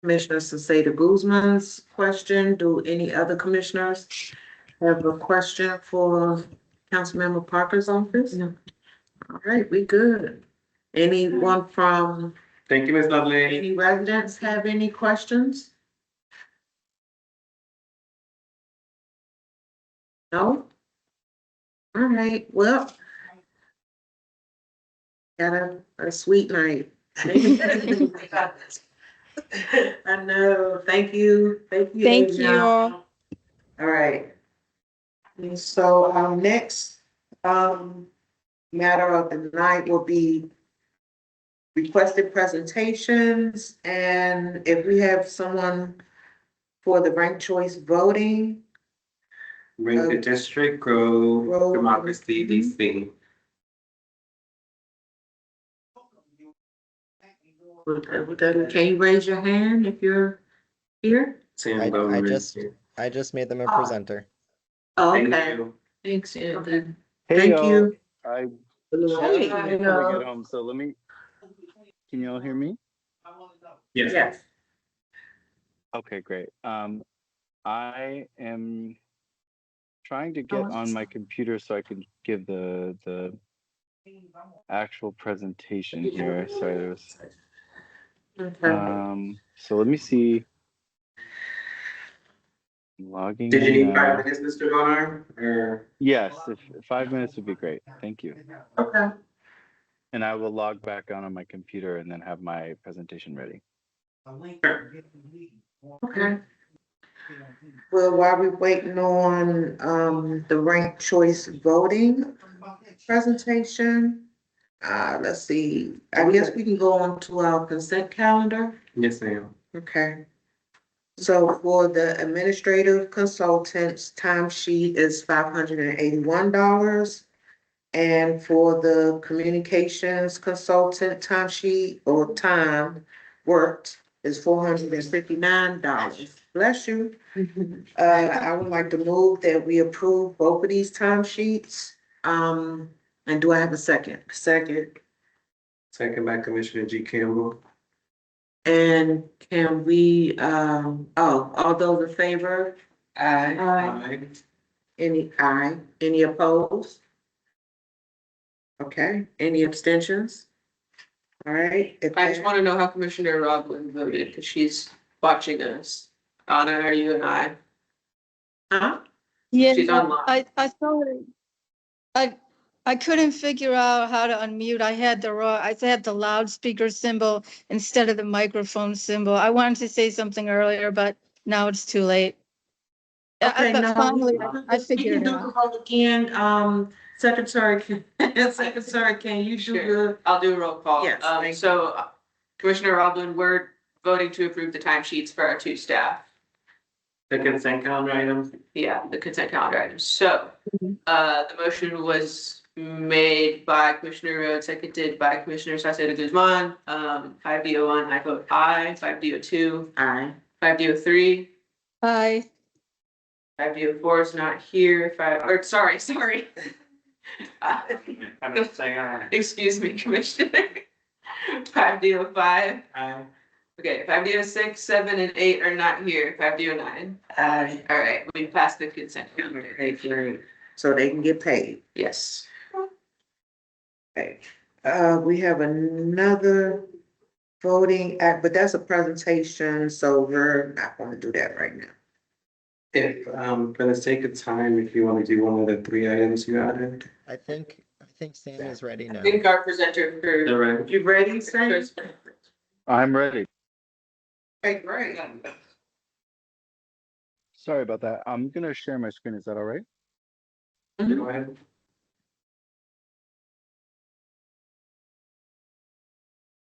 Commissioner Sosada Guzman's question, do any other commissioners have a question for Councilmember Parker's office? No. All right, we good. Anyone from, Thank you, Ms. Lovely. any residents have any questions? No? All right, well, got a sweet night. I know, thank you, Thank you Adriana. all. All right. And so our next matter of the night will be requested presentations, and if we have someone for the ranked choice voting. Rank the district, grow Grow democracy, DC. Can you raise your hand if you're here? Sam I Bowman. just made them a presenter. Oh, Thank okay. you. Thanks, Anthony. Hey Thank y'all, you. I Hey. just before I get home, so let me, can you all hear me? Yes. Yes. Okay, great. I am trying to get on my computer so I can give the actual presentation here. Sorry, there was, Okay. so let me see. I'm logging Did you in need 5 now. minutes, Mr. Bonner? Or Yes, if 5 minutes would be great. Thank you. Okay. And I will log back on my computer and then have my presentation ready. Okay. Well, while we're waiting on the ranked choice voting presentation, let's see, I guess we can go on to our consent calendar. yes, ma'am. Okay. So for the administrative consultant's timesheet is $581. And for the communications consultant timesheet or time worked is $459. Bless you. I would like to move that we approve both of these timesheets. And do I have a second? Second. Second by Commissioner G. Campbell. And can we, all those in favor? Aye. Aye. Any opposed? Okay, any abstentions? All right. I just want to know how Commissioner Roblin voted because she's watching us. Anna, are you and I? Huh? She's Yeah, online. I thought I couldn't figure out how to unmute. I had the loudspeaker symbol instead of the microphone symbol. I wanted to say something earlier, but now it's too late. Okay, But no, finally I we figured can it do out. the vote again. Secretary, Secretary, can you do Sure. I'll do a roll call. Yes, thank you. So Commissioner Roblin, we're voting to approve the timesheets for our two staff. The consent calendar items. Yeah, the consent calendar items. So, the motion was made by Commissioner Rhodes, seconded by Commissioner Saceda Guzman. 5D01, I vote aye. 5D02, Aye. 5D03, Hi. 5D04 is not here. Sorry. I'm just saying aye. Excuse me, Commissioner. 5D05. Aye. Okay, 5D06, 7, and 8 are not here. 5D09. Aye. All right, we passed the consent calendar. Okay, great. So they can get paid. Yes. Okay. We have another voting act, but that's a presentation, so we're not gonna do that right now. If, for the sake of time, if you want to do one of the 3 items you added. I think Sam is ready I now. think our presenter for. All right. You ready, Sam? I'm ready. Okay, great. Sorry about that. I'm gonna share my screen. Is that all right? Go ahead.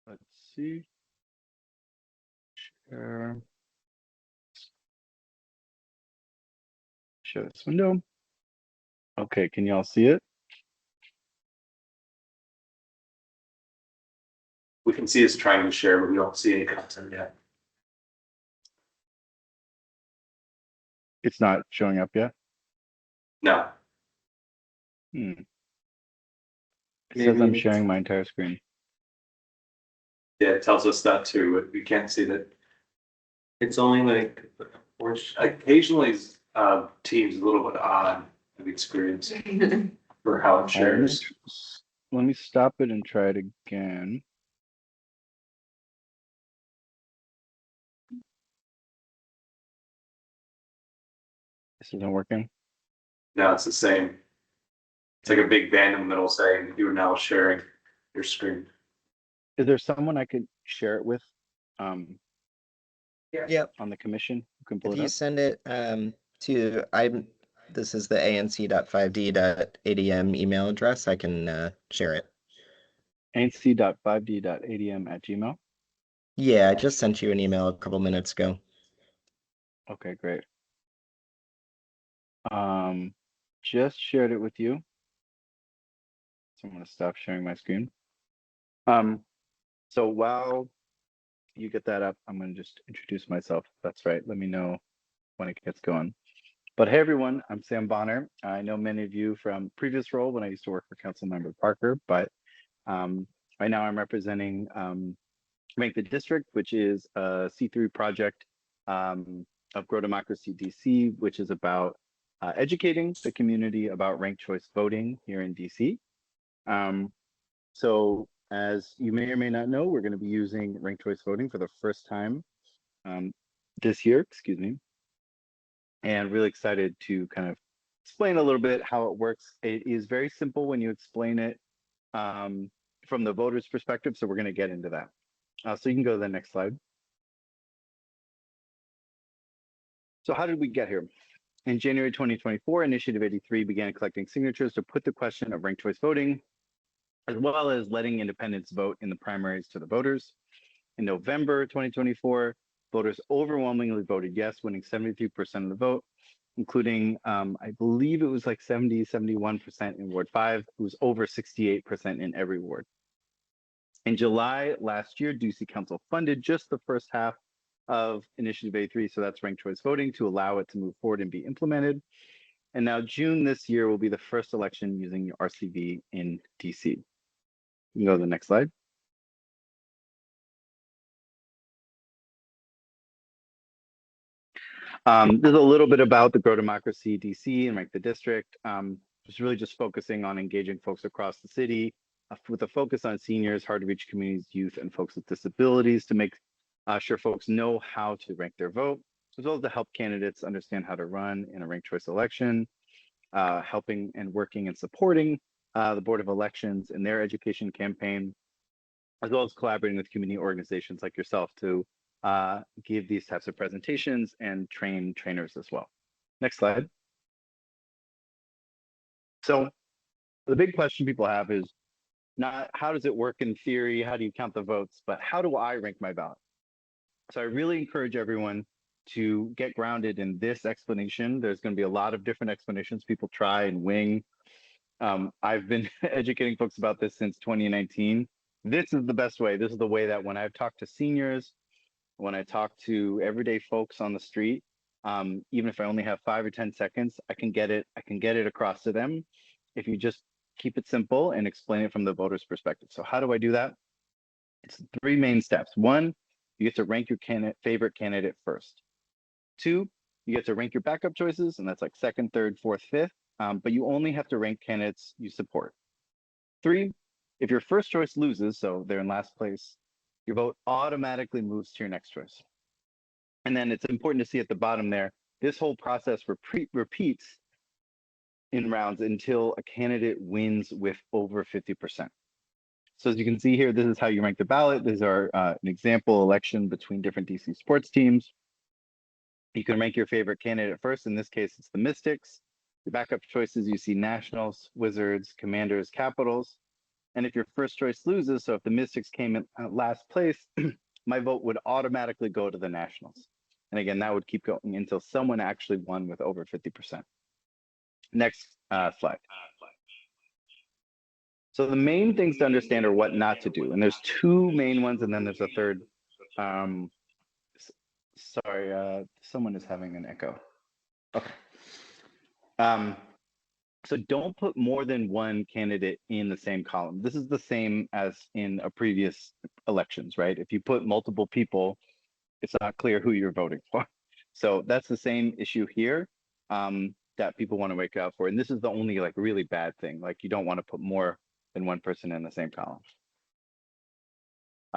Let's see. Share. share this window. Okay, can y'all see it? We can see us trying to share, but we don't see any content yet. It's not showing up yet. No. It says I'm sharing my entire screen. Yeah, it tells us that too, but we can't see that. It's only like, occasionally, Teams a little bit odd of experience for how it shares. Let me stop it and try it again. This isn't working. No, it's the same. It's like a big band in the middle saying you are now sharing your screen. Is there someone I could share it with? Yep. On the commission who can pull If it you up? send it this is the ANC.5D.ADM email address, I can share it. ANC.5D.ADM@gmail. Yeah, I just sent you an email a couple minutes ago. Okay, great. Just shared it with you. So I'm gonna stop sharing my screen. So while you get that up, I'm gonna just introduce myself. That's right. Let me know when it gets going. But hey everyone, I'm Sam Bonner. I know many of you from previous role when I used to work for Councilmember Parker, but right now I'm representing Make the District, which is a C3 project of Grow Democracy DC, which is about educating the community about ranked choice voting here in DC. So as you may or may not know, we're going to be using ranked choice voting for the first time this year, excuse me, and really excited to kind of explain a little bit how it works. It is very simple when you explain it from the voter's perspective, so we're going to get into that. So you can go to the next slide. So how did we get here? In January 2024, Initiative 83 began collecting signatures to put the question of ranked choice voting, as well as letting independents vote in the primaries to the voters. In November 2024, voters overwhelmingly voted yes, winning 73% of the vote, including, I believe it was like 71% in Ward 5. It was over 68% in every ward. In July last year, DC Council funded just the first half of Initiative 83, so that's ranked choice voting, to allow it to move forward and be implemented. And now June this year will be the first election using RCV in DC. You can go to the next slide. There's a little bit about the Grow Democracy DC and Rank the District. It's really just focusing on engaging folks across the city with a focus on seniors, hard to reach communities, youth, and folks with disabilities to make sure folks know how to rank their vote, as well as to help candidates understand how to run in a ranked choice election, helping and working and supporting the Board of Elections in their education campaign, as well as collaborating with community organizations like yourself to give these types of presentations and train trainers as well. Next slide. So the big question people have is not how does it work in theory, how do you count the votes, but how do I rank my ballot? So I really encourage everyone to get grounded in this explanation. There's going to be a lot of different explanations people try and wing. I've been educating folks about this since 2019. This is the best way. This is the way that when I've talked to seniors, when I talk to everyday folks on the street, even if I only have 5 or 10 seconds, I can get it across to them if you just keep it simple and explain it from the voter's perspective. So how do I do that? It's 3 main steps. 1, you get to rank your favorite candidate first. 2, you get to rank your backup choices, and that's like 2nd, 3rd, 4th, 5th, but you only have to rank candidates you support. 3, if your first choice loses, so they're in last place, your vote automatically moves to your next choice. And then it's important to see at the bottom there, this whole process repeats in rounds until a candidate wins with over 50%. So as you can see here, this is how you rank the ballot. These are an example election between different DC sports teams. You can rank your favorite candidate first. In this case, it's the Mystics. Your backup choices, you see Nationals, Wizards, Commanders, Capitals. And if your first choice loses, so if the Mystics came in last place, my vote would automatically go to the Nationals. And again, that would keep going until someone actually won with over 50%. Next slide. So the main things to understand are what not to do. And there's two main ones, and then there's a third. Sorry, someone is having an echo. Okay. So don't put more than one candidate in the same column. This is the same as in a previous elections, right? If you put multiple people, it's not clear who you're voting for. So that's the same issue here that people want to wake up for. And this is the only like really bad thing. Like you don't want to put more than one person in the same column.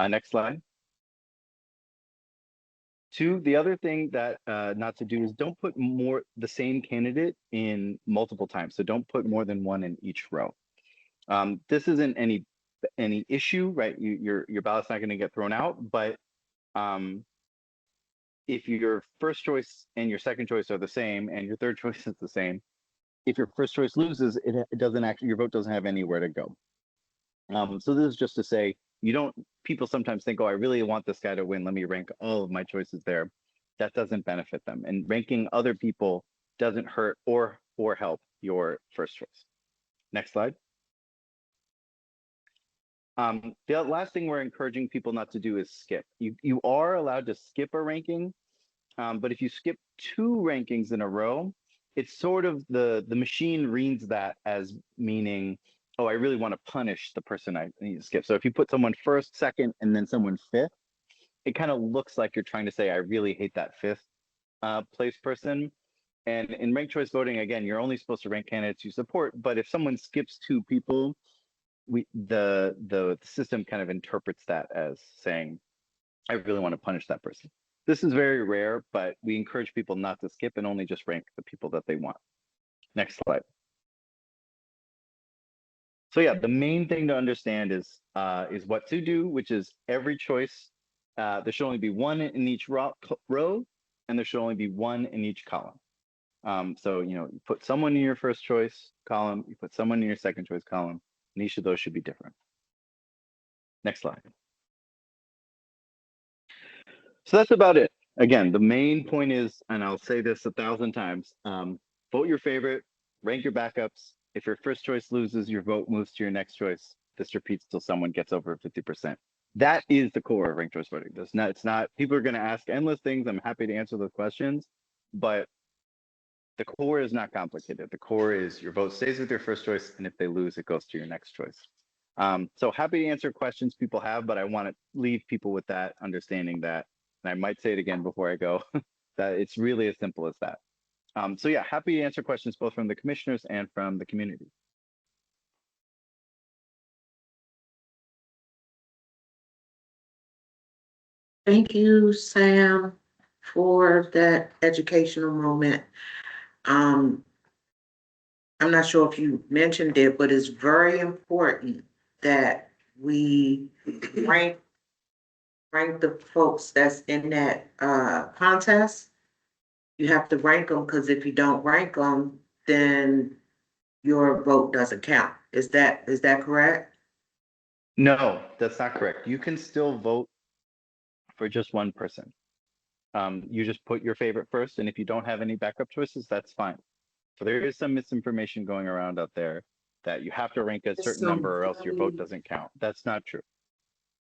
Next slide. Two, the other thing that not to do is don't put the same candidate in multiple times. So don't put more than one in each row. This isn't any issue, right? Your ballot's not going to get thrown out, but if your first choice and your second choice are the same and your third choice is the same, if your first choice loses, it doesn't actually, your vote doesn't have anywhere to go. So this is just to say, people sometimes think, oh, I really want this guy to win. Let me rank all of my choices there. That doesn't benefit them. And ranking other people doesn't hurt or help your first choice. Next slide. The last thing we're encouraging people not to do is skip. You are allowed to skip a ranking, but if you skip two rankings in a row, it's sort of the machine reads that as meaning, oh, I really want to punish the person I need to skip. So if you put someone first, second, and then someone fifth, it kind of looks like you're trying to say, I really hate that fifth place person. And in ranked choice voting, again, you're only supposed to rank candidates you support. But if someone skips two people, the system kind of interprets that as saying, I really want to punish that person. This is very rare, but we encourage people not to skip and only just rank the people that they want. Next slide. So yeah, the main thing to understand is what to do, which is every choice, there should only be one in each row, and there should only be one in each column. So, you put someone in your first choice column, you put someone in your second choice column, and each of those should be different. Next slide. So that's about it. Again, the main point is, and I'll say this 1,000 times, vote your favorite, rank your backups. If your first choice loses, your vote moves to your next choice. This repeats till someone gets over 50%. That is the core of ranked choice voting. It's not, people are going to ask endless things. I'm happy to answer those questions, but the core is not complicated. The core is your vote stays with your first choice, and if they lose, it goes to your next choice. So happy to answer questions people have, but I want to leave people with that understanding that, and I might say it again before I go, that it's really as simple as that. So yeah, happy to answer questions both from the commissioners and from the community. Thank you, Sam, for that educational moment. I'm not sure if you mentioned it, but it's very important that we rank the folks that's in that contest. You have to rank them, because if you don't rank them, then your vote doesn't count. Is that correct? No, that's not correct. You can still vote for just one person. You just put your favorite first, and if you don't have any backup choices, that's fine. So there is some misinformation going around out there that you have to rank a certain number or else your vote doesn't count. That's not true.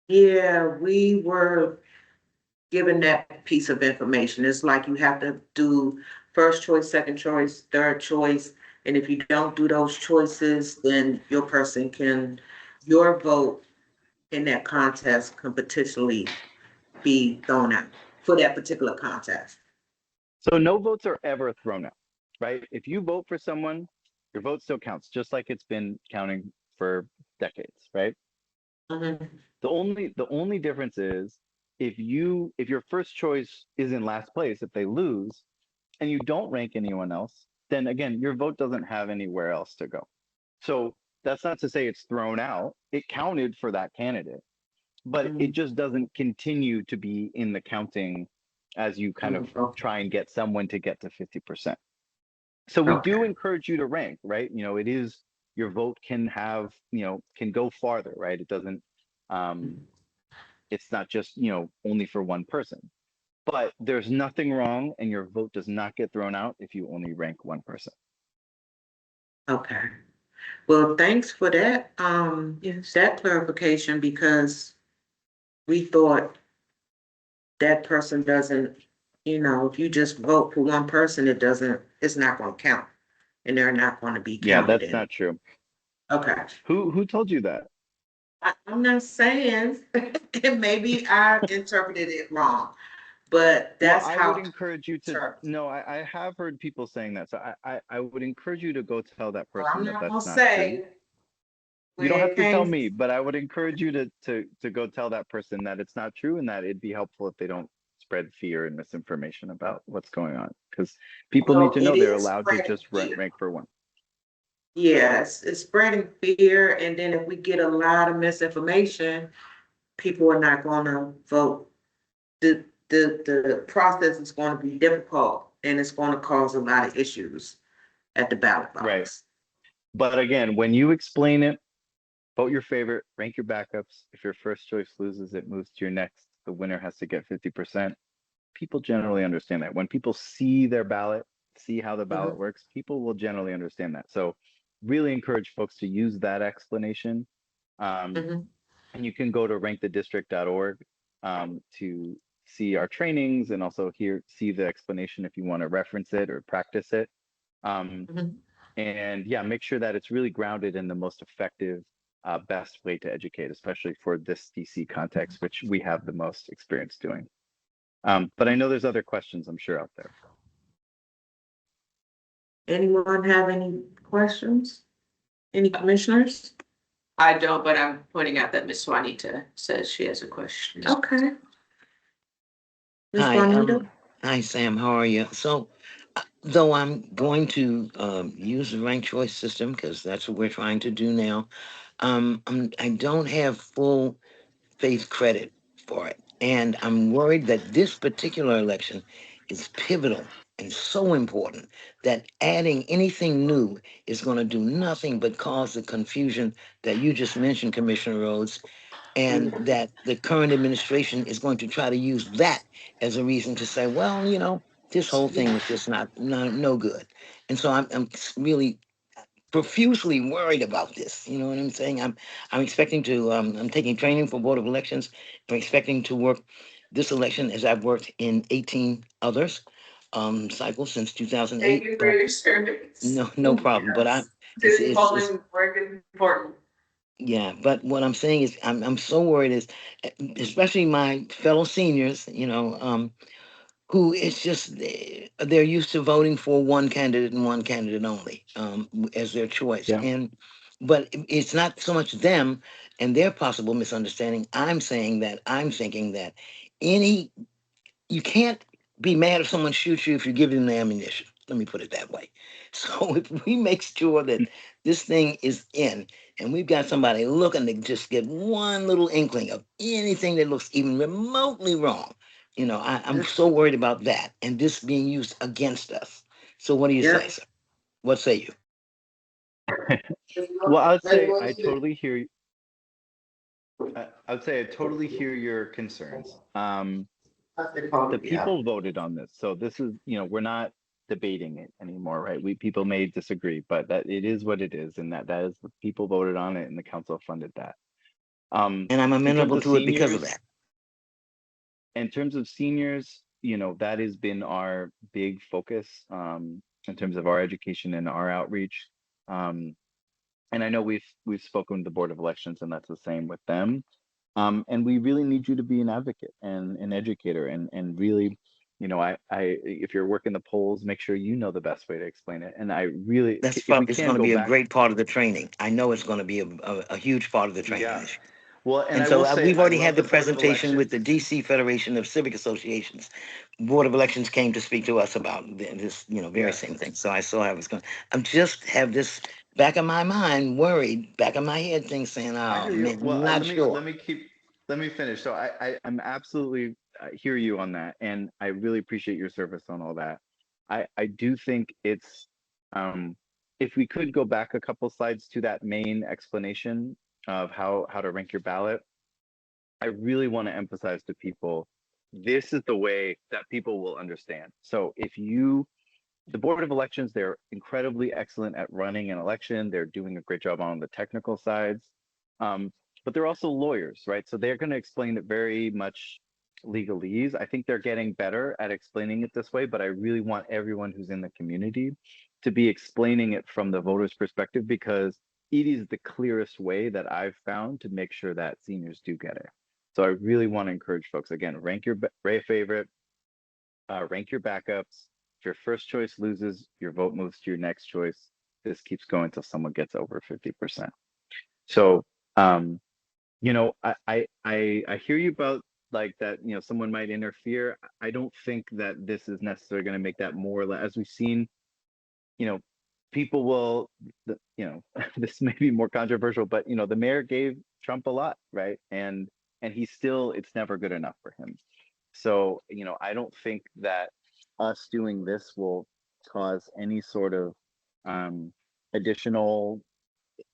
Yeah, we were given that piece of information. It's like you have to do first choice, second choice, third choice. And if you don't do those choices, then your vote in that contest could potentially be thrown out for that particular contest. So no votes are ever thrown out, right? If you vote for someone, your vote still counts, just like it's been counting for decades, right? Mm-hmm. The only difference is if your first choice is in last place, if they lose, and you don't rank anyone else, then again, your vote doesn't have anywhere else to go. So that's not to say it's thrown out. It counted for that candidate, but it just doesn't continue to be in the counting as you kind of try and get someone to get to 50%. So we do encourage you to rank, right? It is, your vote can have, can go farther, right? It doesn't, it's not just, only for one person. But there's nothing wrong, and your vote does not get thrown out if you only rank one person. Okay. Well, thanks for that, Yes. that clarification, because we thought that person doesn't, if you just vote for one person, it's not gonna count. And they're not gonna be Yeah, counted that's in. not true. Okay. Who told you that? I'm not saying, and maybe I interpreted it wrong, but Well, that's I would how. encourage you to, Sure. no, I have heard people saying that. So I would encourage you to go tell that Well, I'm person that not gonna that's not true. say You don't where have it to tell came. me, but I would encourage you to go tell that person that it's not true and that it'd be helpful if they don't spread fear and misinformation about what's going on. Because people need Well, to know it they're is allowed to spreading just fear. rank for one. Yes, it's spreading fear, and then if we get a lot of misinformation, people are not gonna vote. The process is gonna be difficult, and it's gonna cause a lot of issues at the ballot Right. box. But again, when you explain it, vote your favorite, rank your backups. If your first choice loses, it moves to your next. The winner has to get 50%. People generally understand that. When people see their ballot, see how the ballot Mhm. works, people will generally understand that. So really encourage folks to use that explanation. Mhm. And you can go to rankthedistrict.org to see our trainings and also see the explanation if you want to reference it or practice it. Mhm. And yeah, make sure that it's really grounded in the most effective, best way to educate, especially for this DC context, which we have the most experience doing. But I know there's other questions I'm sure out there. Anyone have any questions? Any commissioners? I don't, but I'm pointing out that Miss Juanita says she has a question. Okay. Ms. Hi, Juanita? hi, Sam. How are you? So, though I'm going to use the ranked choice system because that's what we're trying to do now, I don't have full faith credit for it, and I'm worried that this particular election is pivotal and so important that adding anything new is going to do nothing but cause the confusion that you just mentioned, Commissioner Rhodes, and that the current administration is going to try to use that as a reason to say, well, this whole thing was just no good. And so I'm really profusely worried about this. You know what I'm saying? I'm expecting to I'm taking training for Board of Elections. I'm expecting to work this election as I've worked in 18 others cycles since Thank 2008. you for But your service. no problem. But Yes. it's, City it's it's polling work is important. yeah. But what I'm saying is I'm so worried is especially my fellow seniors. Who it's just they're used to voting for one candidate and one candidate only as their choice. Yeah. And but it's not so much them and their possible misunderstanding. I'm thinking that any you can't be mad if someone shoots you if you give them the ammunition. Let me put it that way. So if we make sure that this thing is in, and we've got somebody looking to just get one little inkling of anything that looks even remotely wrong, I'm so worried about that and this being used against us. So what do you say, Yep. sir? What say you? Well, I would say I totally hear you. I would say I totally hear your concerns. The Yeah. people voted on this, so this is, we're not debating it anymore, right? People may disagree, but that it is what it is, and that is the people voted on it, and the council funded that. And I'm In terms amenable of to it because of seniors, that. that has been our big focus in terms of our education and our outreach. And I know we've spoken to the Board of Elections, and that's the same with them. And we really need you to be an advocate and an educator, and really, if you're working the polls, make sure you know the best way to explain it. And I really, if we It's can going to go be a back, great part of the training. I know it's going to be a huge part of the training yeah. this year. Well, and And I so will say, we've I already love had the the Board of presentation with the Elections. DC Federation of Civic Associations. Board of Elections came to speak to us about this, very Yes. same thing. So I saw how it's going. I'm just have this back of my mind, worried, back of my head, thing saying, I "Oh hear you. man, Well, I'm not sure." let me finish. So I'm absolutely hear you on that, and I really appreciate your service on all that. I do think it's if we could go back a couple slides to that main explanation of how to rank your ballot, I really want to emphasize to people, this is the way that people will understand. So if you the Board of Elections, they're incredibly excellent at running an election. They're doing a great job on the technical sides. But they're also lawyers, right? So they're going to explain it very much legalese. I think they're getting better at explaining it this way, but I really want everyone who's in the community to be explaining it from the voter's perspective, because it is the clearest way that I've found to make sure that seniors do get it. So I really want to encourage folks, again, rank your favorite, rank your backups. If your first choice loses, your vote moves to your next choice. This keeps going until someone gets over 50%. So, you know, I hear you about like that, you know, someone might interfere. I don't think that this is necessarily going to make that more, as we've seen, you know, people will, you know, this may be more controversial, but, you know, the mayor gave Trump a lot, right? And he's still, it's never good enough for him. So, you know, I don't think that us doing this will cause any sort of additional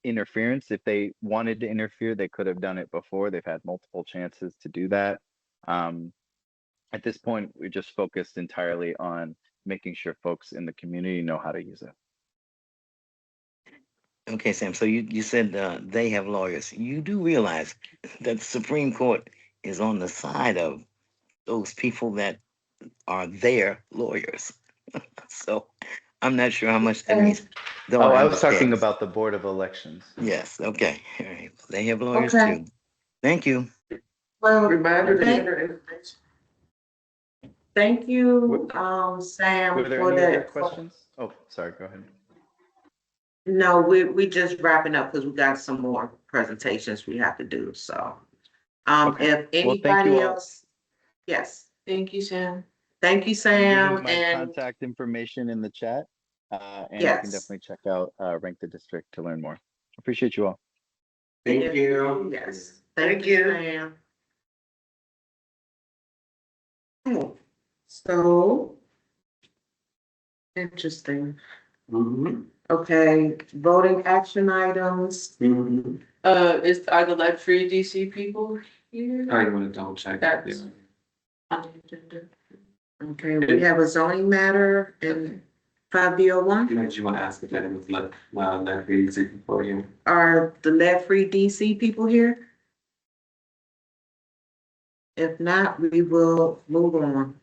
interference. If they wanted to interfere, they could have done it before. They've had multiple chances to do that. At this point, we're just focused entirely on making sure folks in the community know how to use it. Okay, Sam, so you said they have lawyers. You do realize that the Supreme Court is on the side of those people that are their lawyers. So I'm not sure how much that means. Though Oh, I was talking understand. about the Board of Elections. Yes, okay. All right. They have lawyers Okay. too. Thank you. Well, Reminder thank you, Sam, Were there for any other that. questions? Oh, sorry, go ahead. No, we just wrapping up because we got some more presentations we have to do, so. Okay. If Well, thank you anybody all. else, yes, Thank you, Sam. thank you, I'm Sam, leaving my and contact information in the chat, and you can yes. definitely check out Rank the District to learn more. Appreciate you all. Thank you. Yes, thank you, Sam. Okay, so. Interesting. Okay, voting action items. Are the lead-free DC people here? I want to double check. That's on the agenda. Okay, we have a zoning matter in 5B01. Did you want to ask if that was that easy for you? Are the lead-free DC people here? If not, we will move on.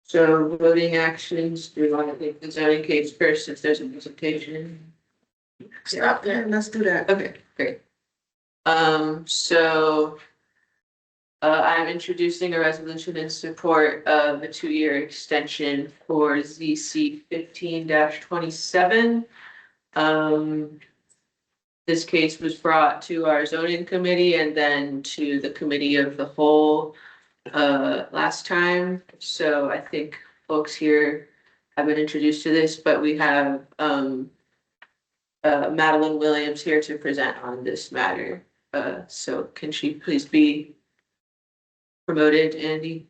So voting actions, do you want to take the zoning case first since there's a presentation? Stop there, let's do that. Okay, great. I'm introducing a resolution in support of a 2-year extension for ZC 15-27. This case was brought to our zoning committee and then to the committee of the whole last time. So I think folks here have been introduced to this, but we have Madeline Williams here to present on this matter. So can she please be promoted, Andy?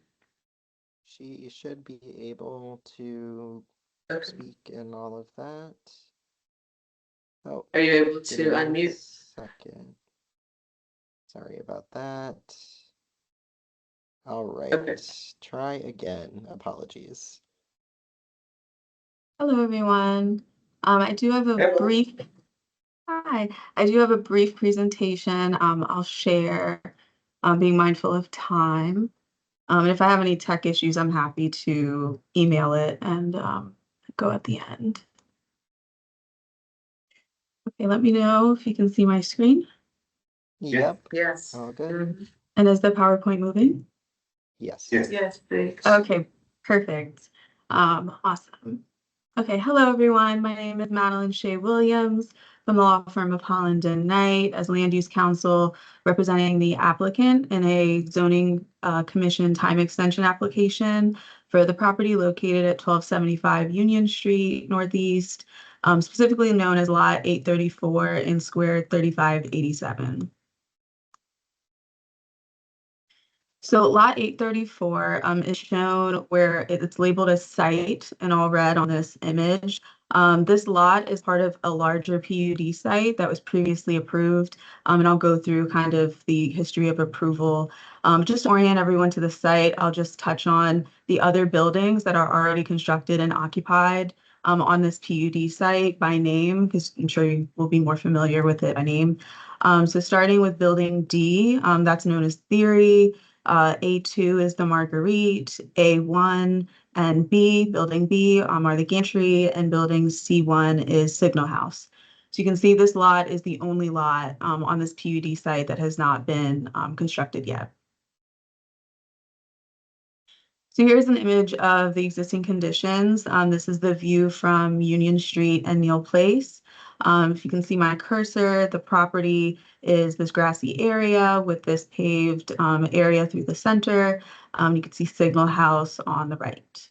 She should be able to speak and all of that. Oh, are you able give to me 1 unmute? second. Sorry about that. All right, Okay. try again. Apologies. Hello, everyone. I do have a brief. Hi, I do have a brief presentation. I'll share, being mindful of time. And if I have any tech issues, I'm happy to email it and go at the end. Okay, let me know if you can see my screen. Yep. Yes. All good. And is the PowerPoint moving? Yes. Yes, thanks. Okay, perfect. Awesome. Okay, hello everyone. My name is Madeline Shea Williams from the law firm of Holland and Knight as land use counsel representing the applicant in a zoning commission time extension application for the property located at 1275 Union Street Northeast, specifically known as Lot 834 in Square 3587. So lot 834 is shown where it's labeled as site in all red on this image. This lot is part of a larger PUD site that was previously approved. And I'll go through kind of the history of approval. Just to orient everyone to the site, I'll just touch on the other buildings that are already constructed and occupied on this PUD site by name, because I'm sure you will be more familiar with it by name. So starting with building D, that's known as Theory. A2 is the Marguerite, A1 and B, building B, are the gantry, and building C1 is Signal House. So you can see this lot is the only lot on this PUD site that has not been constructed yet. So here's an image of the existing conditions. This is the view from Union Street and Neal Place. If you can see my cursor, the property is this grassy area with this paved area through the center. You can see Signal House on the right.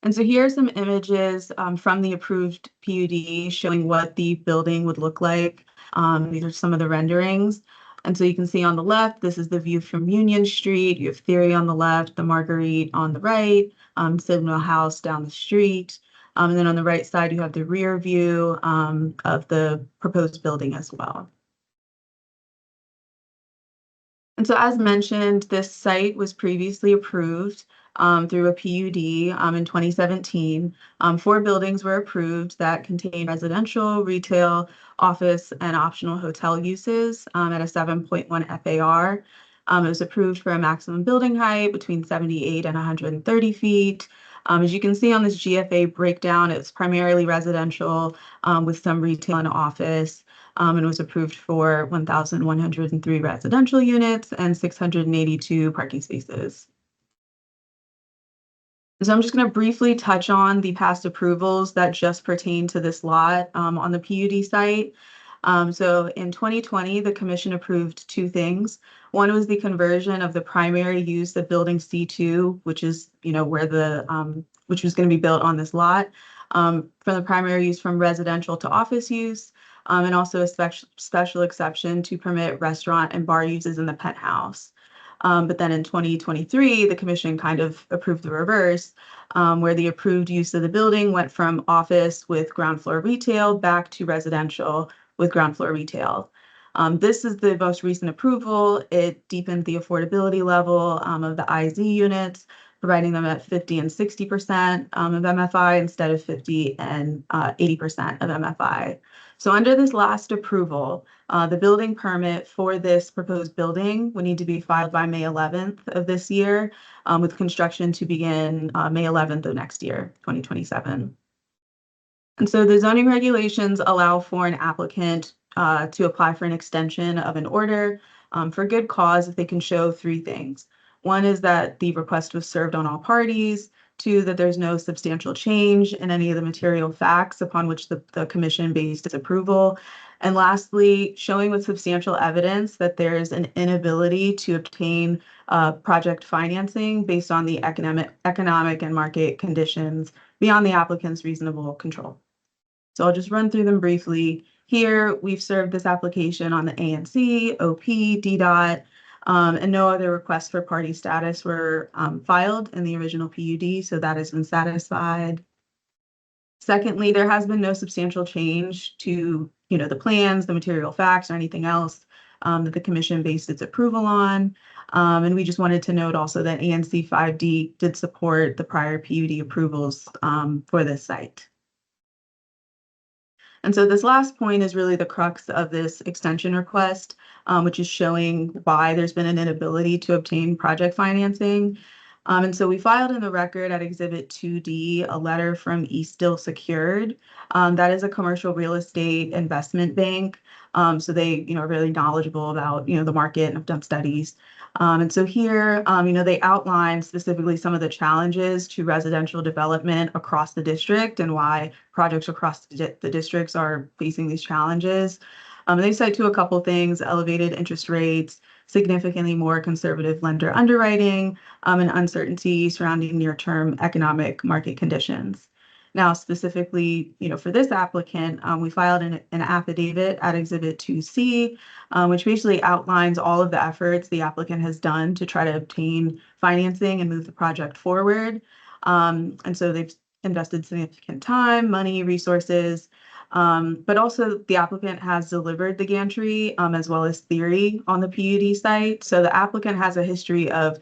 And so here are some images from the approved PUD showing what the building would look like. These are some of the renderings. And so you can see on the left, this is the view from Union Street. You have Theory on the left, the Marguerite on the right, Signal House down the street. And then on the right side, you have the rear view of the proposed building as well. And so as mentioned, this site was previously approved through a PUD in 2017. 4 buildings were approved that contain residential, retail, office, and optional hotel uses at a 7.1 FAR. It was approved for a maximum building height between 78 and 130 feet. As you can see on this GFA breakdown, it's primarily residential with some retail and office. And was approved for 1,103 residential units and 682 parking spaces. So I'm just going to briefly touch on the past approvals that just pertain to this lot on the PUD site. So in 2020, the commission approved 2 things. One was the conversion of the primary use of building C2, which is, where the, which was going to be built on this lot, from the primary use from residential to office use, and also a special exception to permit restaurant and bar uses in the penthouse. But then in 2023, the commission kind of approved the reverse, where the approved use of the building went from office with ground floor retail back to residential with ground floor retail. This is the most recent approval. It deepened the affordability level of the IZ units, providing them at 50 and 60% of MFI instead of 50 and 80% of MFI. So under this last approval, the building permit for this proposed building would need to be filed by May 11th of this year, with construction to begin May 11th of next year, 2027. And so the zoning regulations allow for an applicant to apply for an extension of an order for good cause if they can show 3 things. One is that the request was served on all parties. 2, that there's no substantial change in any of the material facts upon which the commission based its approval. And lastly, showing with substantial evidence that there's an inability to obtain project financing based on the economic and market conditions beyond the applicant's reasonable control. So I'll just run through them briefly. Here, we've served this application on the ANC, OP, DDOT, and no other requests for party status were filed in the original PUD, so that has been satisfied. Secondly, there has been no substantial change to the plans, the material facts, or anything else that the commission based its approval on. And we just wanted to note also that ANC 5D did support the prior PUD approvals for this site. And so this last point is really the crux of this extension request, which is showing why there's been an inability to obtain project financing. And so we filed in the record at Exhibit 2D a letter from Eastdil Secured. That is a commercial real estate investment bank. So they, are really knowledgeable about, the market and have done studies. And so here, they outline specifically some of the challenges to residential development across the district and why projects across the districts are facing these challenges. They cite to a couple things: elevated interest rates, significantly more conservative lender underwriting, and uncertainty surrounding near-term economic market conditions. Now, specifically, for this applicant, we filed an affidavit at Exhibit 2C, which basically outlines all of the efforts the applicant has done to try to obtain financing and move the project forward. And so they've invested significant time, money, resources. But also the applicant has delivered the gantry as well as theory on the PUD site. So the applicant has a history of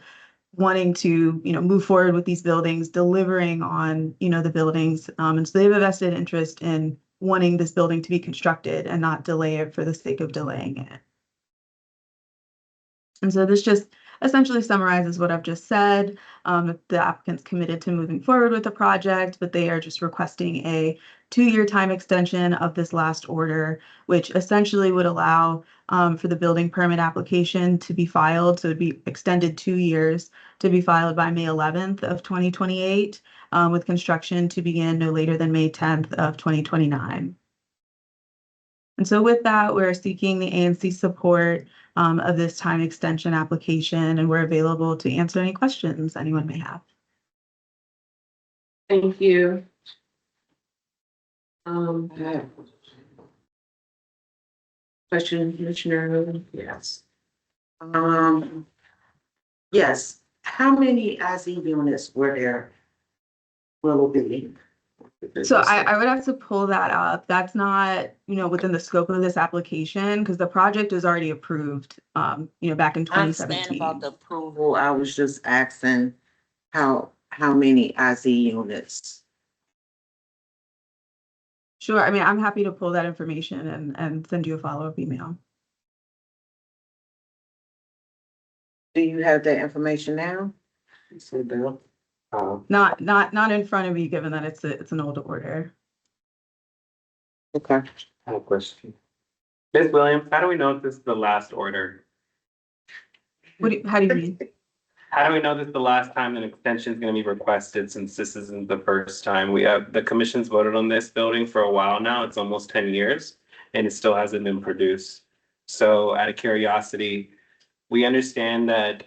wanting to, move forward with these buildings, delivering on, the buildings. And so they have a vested interest in wanting this building to be constructed and not delay it for the sake of delaying it. And so this just essentially summarizes what I've just said. The applicant's committed to moving forward with the project, but they are just requesting a 2-year time extension of this last order, which essentially would allow for the building permit application to be filed. So it'd be extended 2 years to be filed by May 11th of 2028, with construction to begin no later than May 10th of 2029. And so with that, we're seeking the ANC support of this time extension application, and we're available to answer any questions anyone may have. Thank you. Question, Commissioner? Yes. Yes, how many IZ units were there? Will be? So I would have to pull that up. That's not, within the scope of this application, because the project is already approved, back in I understand 2017. about the approval. I was just asking how many IZ units? Sure. I mean, I'm happy to pull that information and send you a follow-up email. Do you have that information now? Not in front of me, given that it's an old order. Okay. I have a question. Ms. Williams, how do we know if this is the last order? How do you mean? How do we know this is the last time an extension is going to be requested, since this isn't the first time? We have, the commission's voted on this building for a while now. It's almost 10 years and it still hasn't been produced. So out of curiosity, we understand that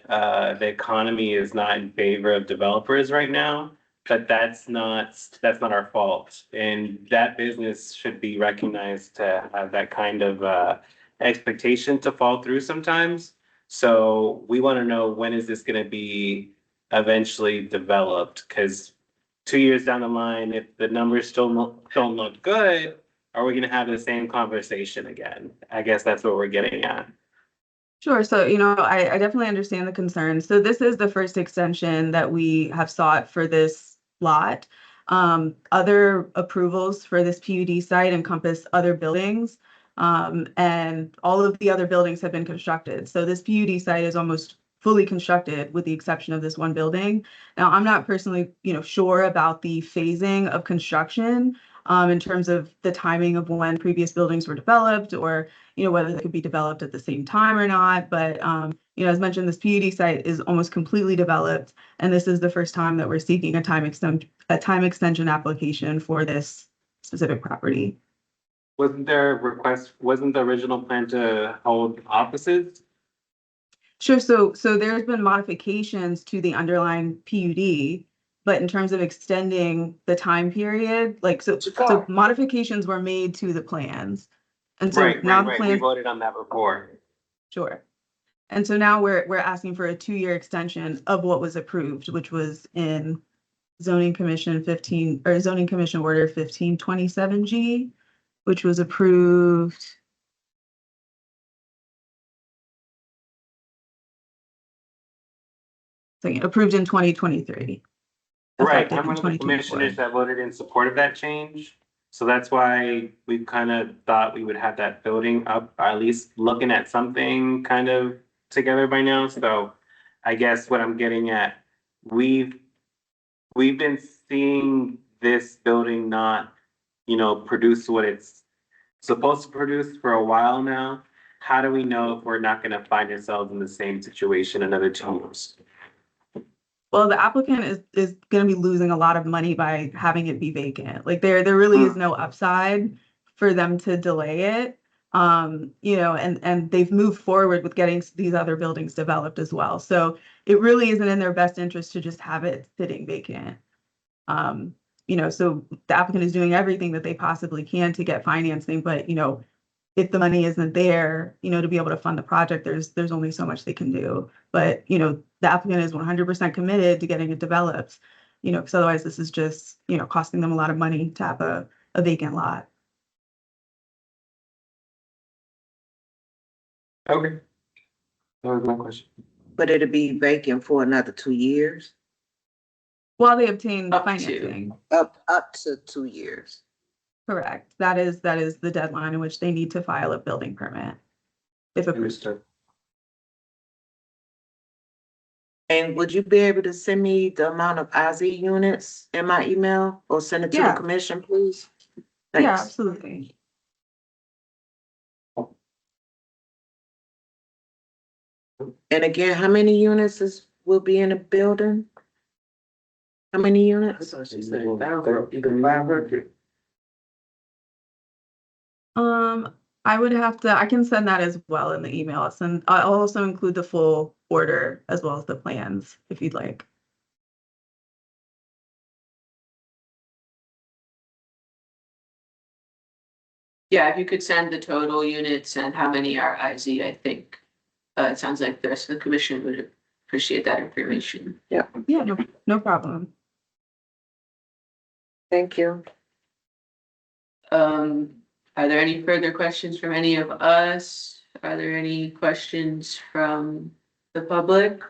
the economy is not in favor of developers right now, but that's not our fault. And that business should be recognized to have that kind of expectation to fall through sometimes. So we want to know, when is this going to be eventually developed? Because 2 years down the line, if the numbers still don't look good, are we going to have the same conversation again? I guess that's what we're getting at. Sure. So, I definitely understand the concern. So this is the first extension that we have sought for this lot. Other approvals for this PUD site encompass other buildings, and all of the other buildings have been constructed. So this PUD site is almost fully constructed with the exception of this one building. Now, I'm not personally, sure about the phasing of construction in terms of the timing of when previous buildings were developed, or whether they could be developed at the same time or not. But, as mentioned, this PUD site is almost completely developed, and this is the first time that we're seeking a time extension application for this specific property. Wasn't the original plan to hold offices? Sure. So there's been modifications to the underlying PUD, but in terms of extending the time period, so modifications were made to the plans. And so now the We plan, voted on that before. sure. And so now we're asking for a 2-year extension of what was approved, which was in Zoning Commission Order 1527G, which was approved. Approved in 2023. Right, effective I'm in one of the 2024. commissioners that voted in support of that change. So that's why we kind of thought we would have that building up, or at least looking at something kind of together by now. So I guess what I'm getting at, we've been seeing this building not, produce what it's supposed to produce for a while now. How do we know if we're not gonna find ourselves in the same situation another 2 years? Well, the applicant is going to be losing a lot of money by having it be vacant. Like there really is no upside for them to delay it. And they've moved forward with getting these other buildings developed as well. So it really isn't in their best interest to just have it sitting vacant. So the applicant is doing everything that they possibly can to get financing, but if the money isn't there, to be able to fund the project, there's only so much they can do. But, the applicant is 100% committed to getting it developed. because otherwise this is just, costing them a lot of money to have a vacant lot. Okay. That was my question. But it'll be vacant for another 2 years, While they obtain Up to. financing. up to 2 years. Correct. That is the deadline in which they need to file a building permit. If approved. Understood. And would you be able to send me the amount of IZ units in my email or send it to the Yeah. commission, please? Yeah, Thanks. absolutely. And again, how many units will be in the building? How many units? I can send that as well in the email. I'll also include the full order as well as the plans if you'd like. Yeah, if you could send the total units and how many are IZ, I think. It sounds like the rest of the commission would appreciate that information. Yeah, no problem. Thank you. Are there any further questions from any of us? Are there any questions from the public?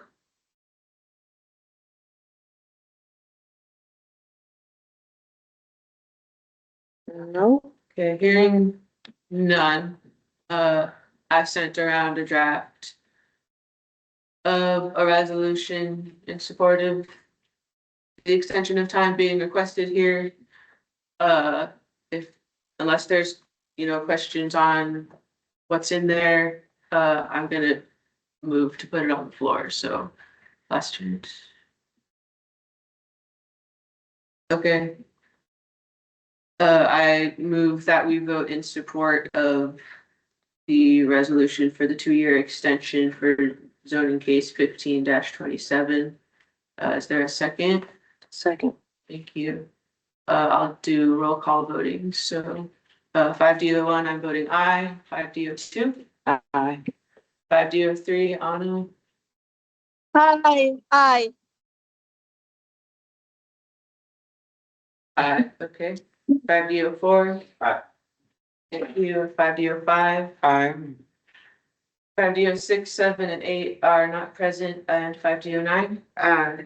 No? Okay, hearing none. I sent around a draft of a resolution in support of the extension of time being requested here. Unless there's, questions on what's in there, I'm gonna move to put it on the floor, so last chance. Okay. I move that we vote in support of the resolution for the 2-year extension for zoning case 15-27. Is there a second? Second. Thank you. I'll do roll call voting, so 5D01, I'm voting aye. 5D02, Aye. 5D03, Anna. Aye. Aye, okay. 5D04. Aye. Thank you. 5D05. Aye. 5D06, 7, and 8 are not present, and 5D09. Aye.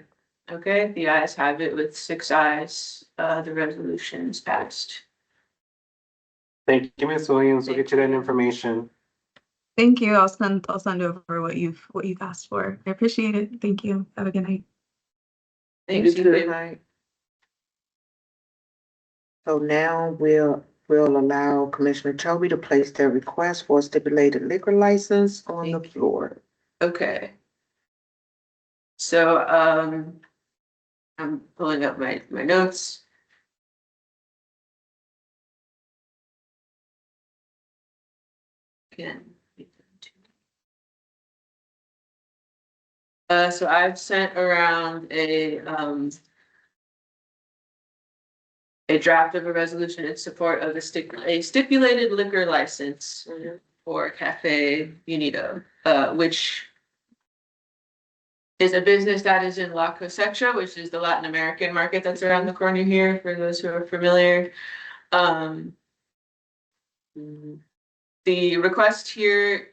Okay, the ayes have it with 6 ayes. The resolution is passed. Thank you, Ms. Williams. We'll get you that information. Thank you. I'll send over what you've asked for. I appreciate it. Thank you. Have a good night. Thanks, Good night. So now we'll allow Commissioner Toby to place their request for a stipulated liquor license on the floor. Okay. So, I'm pulling up my notes. Again. So I've sent around a draft of a resolution in support of a stipulated liquor license for Cafe Unido, which is a business that is in La Cosecha, which is the Latin American market that's around the corner here, for those who are familiar. The request here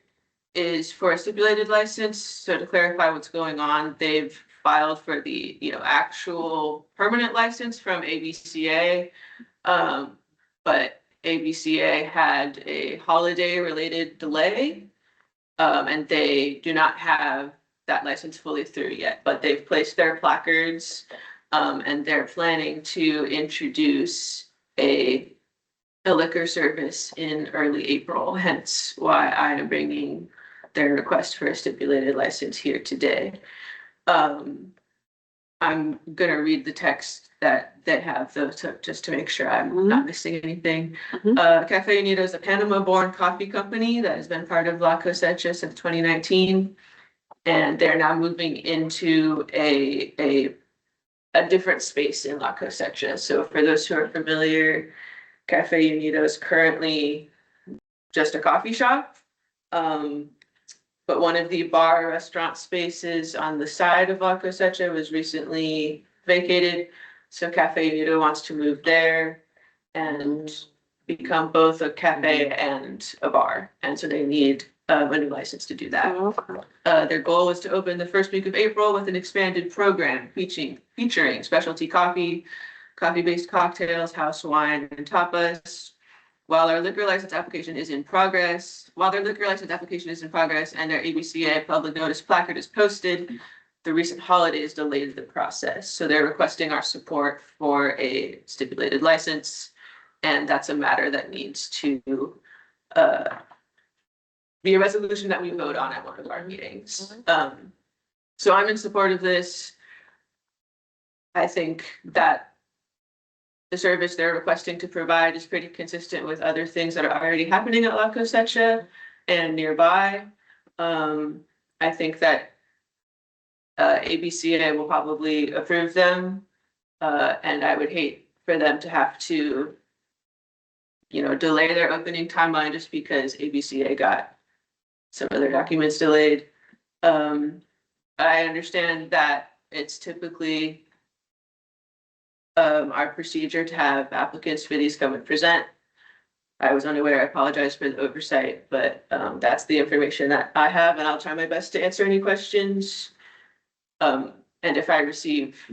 is for a stipulated license. So to clarify what's going on, they've filed for the, actual permanent license from ABCA. But ABCA had a holiday related delay. And they do not have that license fully through yet, but they've placed their placards. And they're planning to introduce a liquor service in early April, hence why I am bringing their request for a stipulated license here today. I'm gonna read the text that they have though, just to make sure I'm not missing anything. Cafe Unido is a Panama-born coffee company that has been part of La Cosecha since 2019. And they're now moving into a different space in La Cosecha. So for those who are familiar, Cafe Unido is currently just a coffee shop. But one of the bar restaurant spaces on the side of La Cosecha was recently vacated. So Cafe Unito wants to move there and become both a cafe and a bar. And so they need a new license to do that. Their goal was to open the first week of April with an expanded program featuring specialty coffee, coffee-based cocktails, house wine, and tapas. While their liquor license application is in progress, and their ABCA public notice placard is posted, the recent holidays delayed the process. So they're requesting our support for a stipulated license. And that's a matter that needs to be a resolution that we vote on at one of our meetings. So I'm in support of this. I think that the service they're requesting to provide is pretty consistent with other things that are already happening at La Cosecha and nearby. I think that ABCA will probably approve them. And I would hate for them to have to, delay their opening timeline just because ABCA got some of their documents delayed. I understand that it's typically our procedure to have applicants for these come and present. I was unaware, I apologize for the oversight, but that's the information that I have, and I'll try my best to answer any questions. And if I receive,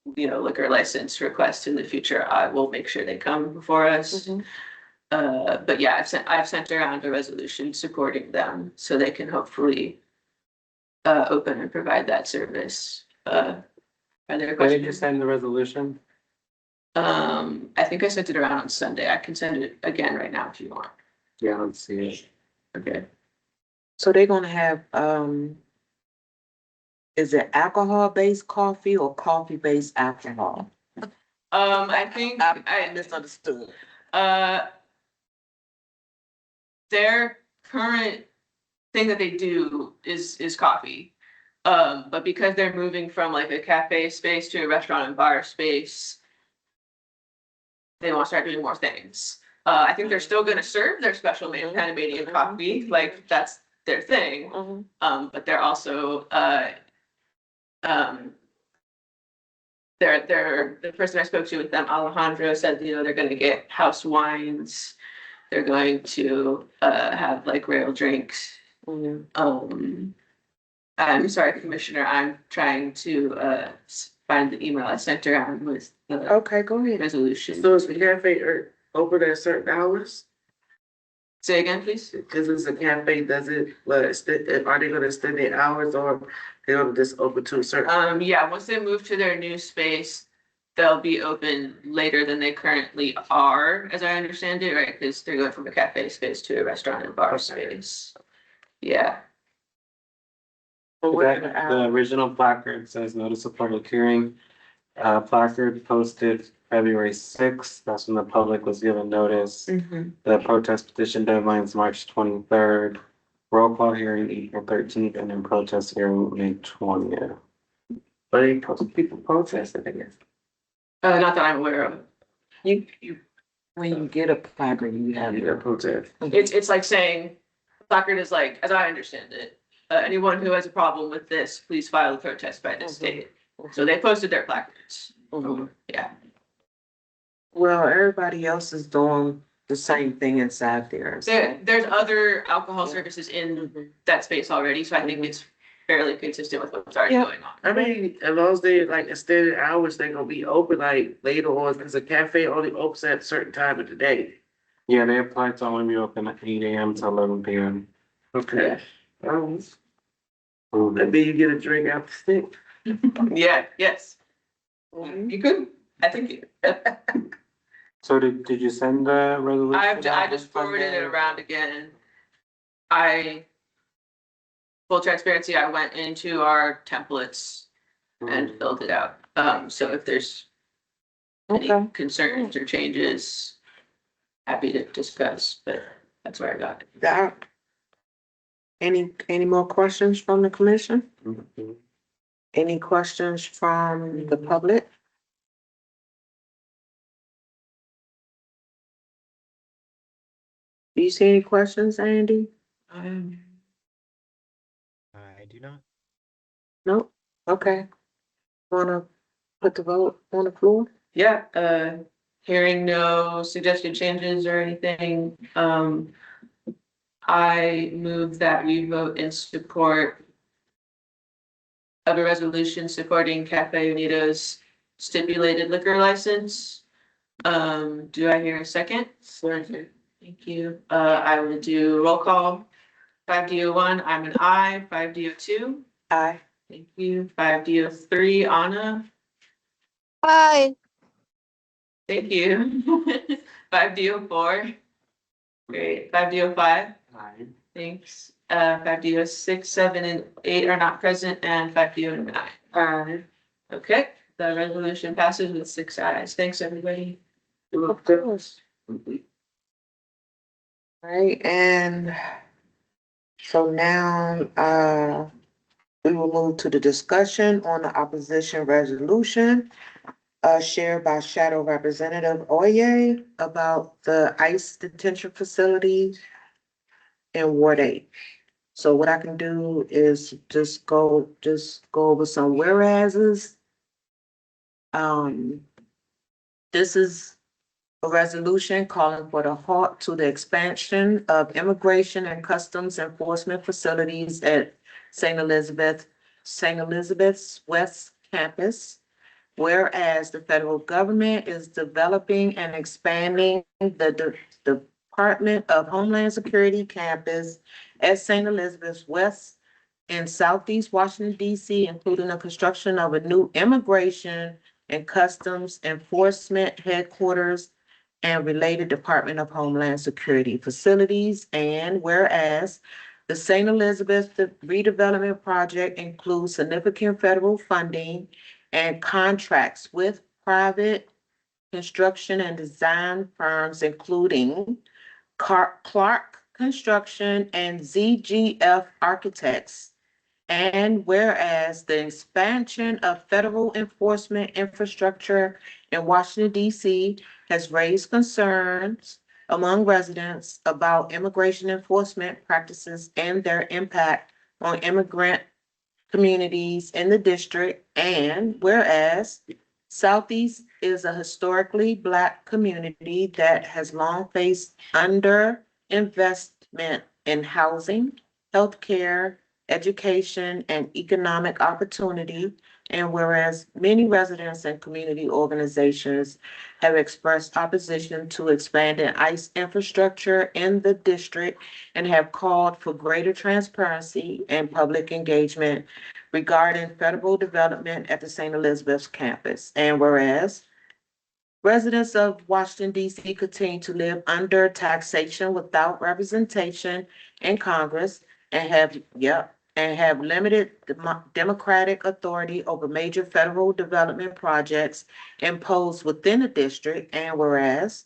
liquor license requests in the future, I will make sure they come before us. But yeah, I've sent around a resolution supporting them so they can hopefully open and provide that service. Are there Why did you questions? send the resolution? I think I sent it around on Sunday. I can send it again right now if you want. Yeah, let's see it. Okay. So they're gonna have, is it alcohol-based coffee or coffee-based alcohol? I think I misunderstood. Their current thing that they do is coffee. But because they're moving from like a cafe space to a restaurant and bar space, they want to start doing more things. I think they're still gonna serve their special Panamanian coffee, like that's their thing. But they're also the person I spoke to with them, Alejandro, said, they're gonna get house wines. They're going to have like rail drinks. I'm sorry, Commissioner, I'm trying to find the email I sent around with the Okay, go ahead. resolution. So is the cafe open at certain hours? Say again, please. Because it's a cafe, are they gonna extend their hours or they're gonna just open to a certain? Yeah, once they move to their new space, they'll be open later than they currently are, as I understand it, right? Because they're going from a cafe space to a restaurant and bar space. Yeah. The original placard says notice of public hearing. Placard posted February 6th. That's when the public was given notice. The protest petition deadline is March 23rd. Roll call hearing April 13th, and then protest hearing May 20th. But people protesting, I guess. Not that I'm aware of. When you get a placard, you have Yeah, protest. It's like saying, placard is like, as I understand it, anyone who has a problem with this, please file a protest by this date. So they posted their placards. Yeah. Well, everybody else is doing the same thing inside there. There's other alcohol services in that space already, so I think it's fairly consistent with what's already going on. I mean, as long as they like extended hours, they're gonna be open like later on, because a cafe only opens at a certain time of the day. Yeah, they applied to only be open at 8 a.m. to 11 p.m. Okay. Maybe you get a drink after six. Yeah, yes. You could, I think. So did you send the resolution? I just forwarded it around again. Full transparency, I went into our templates and filled it out. So if there's any concerns or changes, happy to discuss, but that's where I got it. Any more questions from the commission? Any questions from the public? Do you see any questions, Andy? I do not. Nope. Okay. Wanna put the vote on the floor? Yeah, hearing no suggested changes or anything, I move that we vote in support of a resolution supporting Cafe Unido's stipulated liquor license. Do I hear a second? Second. Thank you. I will do roll call. 5D01, I'm an I. 5D02. Aye. Thank you. 5D03, Anna. Hi. Thank you. 5D04. Great. 5D05. Aye. Thanks. 5D06, 7, and 8 are not present, and 5D09. Aye. Okay, the resolution passes with 6 ayes. Thanks, everybody. Of course. Right, and so now, we will move to the discussion on the opposition resolution, shared by Shadow Representative Oye about the ICE detention facility in Ward 8. So what I can do is just go over some whereases. This is a resolution calling for the halt to the expansion of immigration and customs enforcement facilities at St. Elizabeth's West Campus. Whereas the federal government is developing and expanding the Department of Homeland Security campus at St. Elizabeth's West in Southeast Washington, D.C., including the construction of a new immigration and customs enforcement headquarters and related Department of Homeland Security facilities. And whereas the St. Elizabeth redevelopment project includes significant federal funding and contracts with private construction and design firms, including Clark Construction and ZGF Architects. And whereas the expansion of federal enforcement infrastructure in Washington, D.C. has raised concerns among residents about immigration enforcement practices and their impact on immigrant communities in the district. And whereas Southeast is a historically Black community that has long faced underinvestment in housing, healthcare, education, and economic opportunity. And whereas many residents and community organizations have expressed opposition to expanding ICE infrastructure in the district and have called for greater transparency and public engagement regarding federal development at the St. Elizabeth's campus. And whereas residents of Washington, D.C. continue to live under taxation without representation in Congress and have limited democratic authority over major federal development projects imposed within the district. And whereas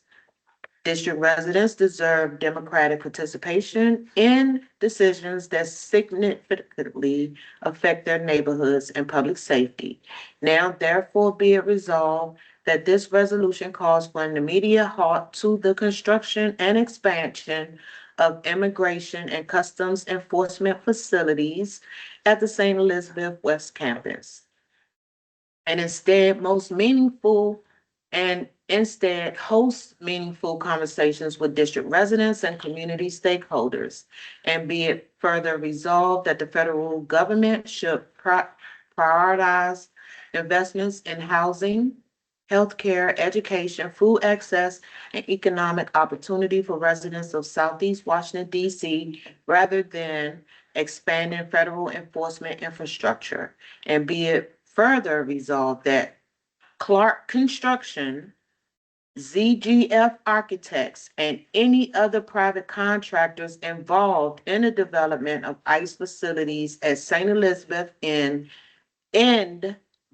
district residents deserve democratic participation in decisions that significantly affect their neighborhoods and public safety. Now, therefore, be it resolved that this resolution calls for an immediate halt to the construction and expansion of immigration and customs enforcement facilities at the St. Elizabeth West Campus. And instead host meaningful conversations with district residents and community stakeholders. And be it further resolved that the federal government should prioritize investments in housing, healthcare, education, food access, and economic opportunity for residents of Southeast Washington, D.C., rather than expanding federal enforcement infrastructure. And be it further resolved that Clark Construction, ZGF Architects, and any other private contractors involved in the development of ICE facilities at St. Elizabeth end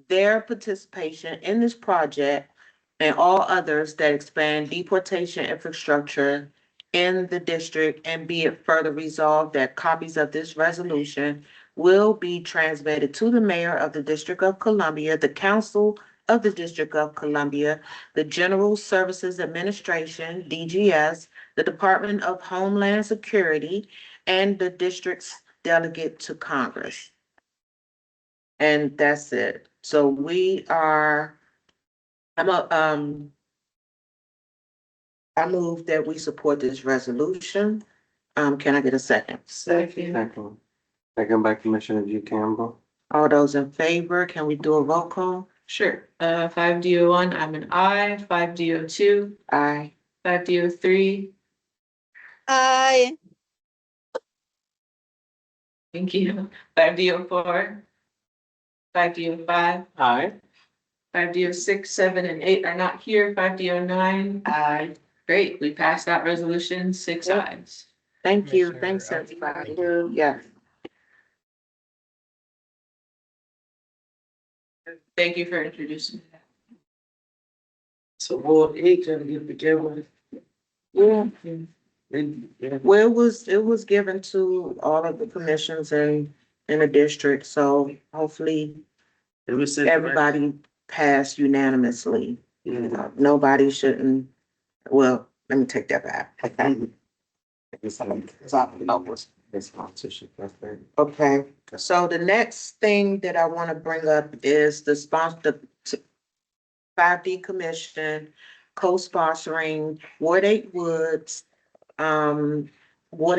their participation in this project and all others that expand deportation infrastructure in the district. And be it further resolved that copies of this resolution will be transmitted to the mayor of the District of Columbia, the council of the District of Columbia, the General Services Administration, DGS, the Department of Homeland Security, and the district's delegate to Congress. And that's it. So we are, I move that we support this resolution. Can I get a second? Second. Second by Commissioner G. Campbell. All those in favor, can we do a roll call? Sure. 5D01, I'm an I. 5D02, Aye. 5D03. I, Thank you. 5D04, 5D05, Aye. 5D06, 7, and 8 are not here. 5D09. Aye. Great, we passed that resolution, 6 Yep. ayes. Thank you, Commissioner, thanks, everybody. Yes. Thank you for introducing that. So Ward 8 trying to get together. Yeah. Yeah. Well, it was given to all of the commissions in the district, so hopefully It was sent everybody passed unanimously. Yeah. Nobody shouldn't, well, let me take that back. Sponsorship, that's right. Okay, so the next thing that I want to bring up is the 5D Commission co-sponsoring Ward 8 Woods, Ward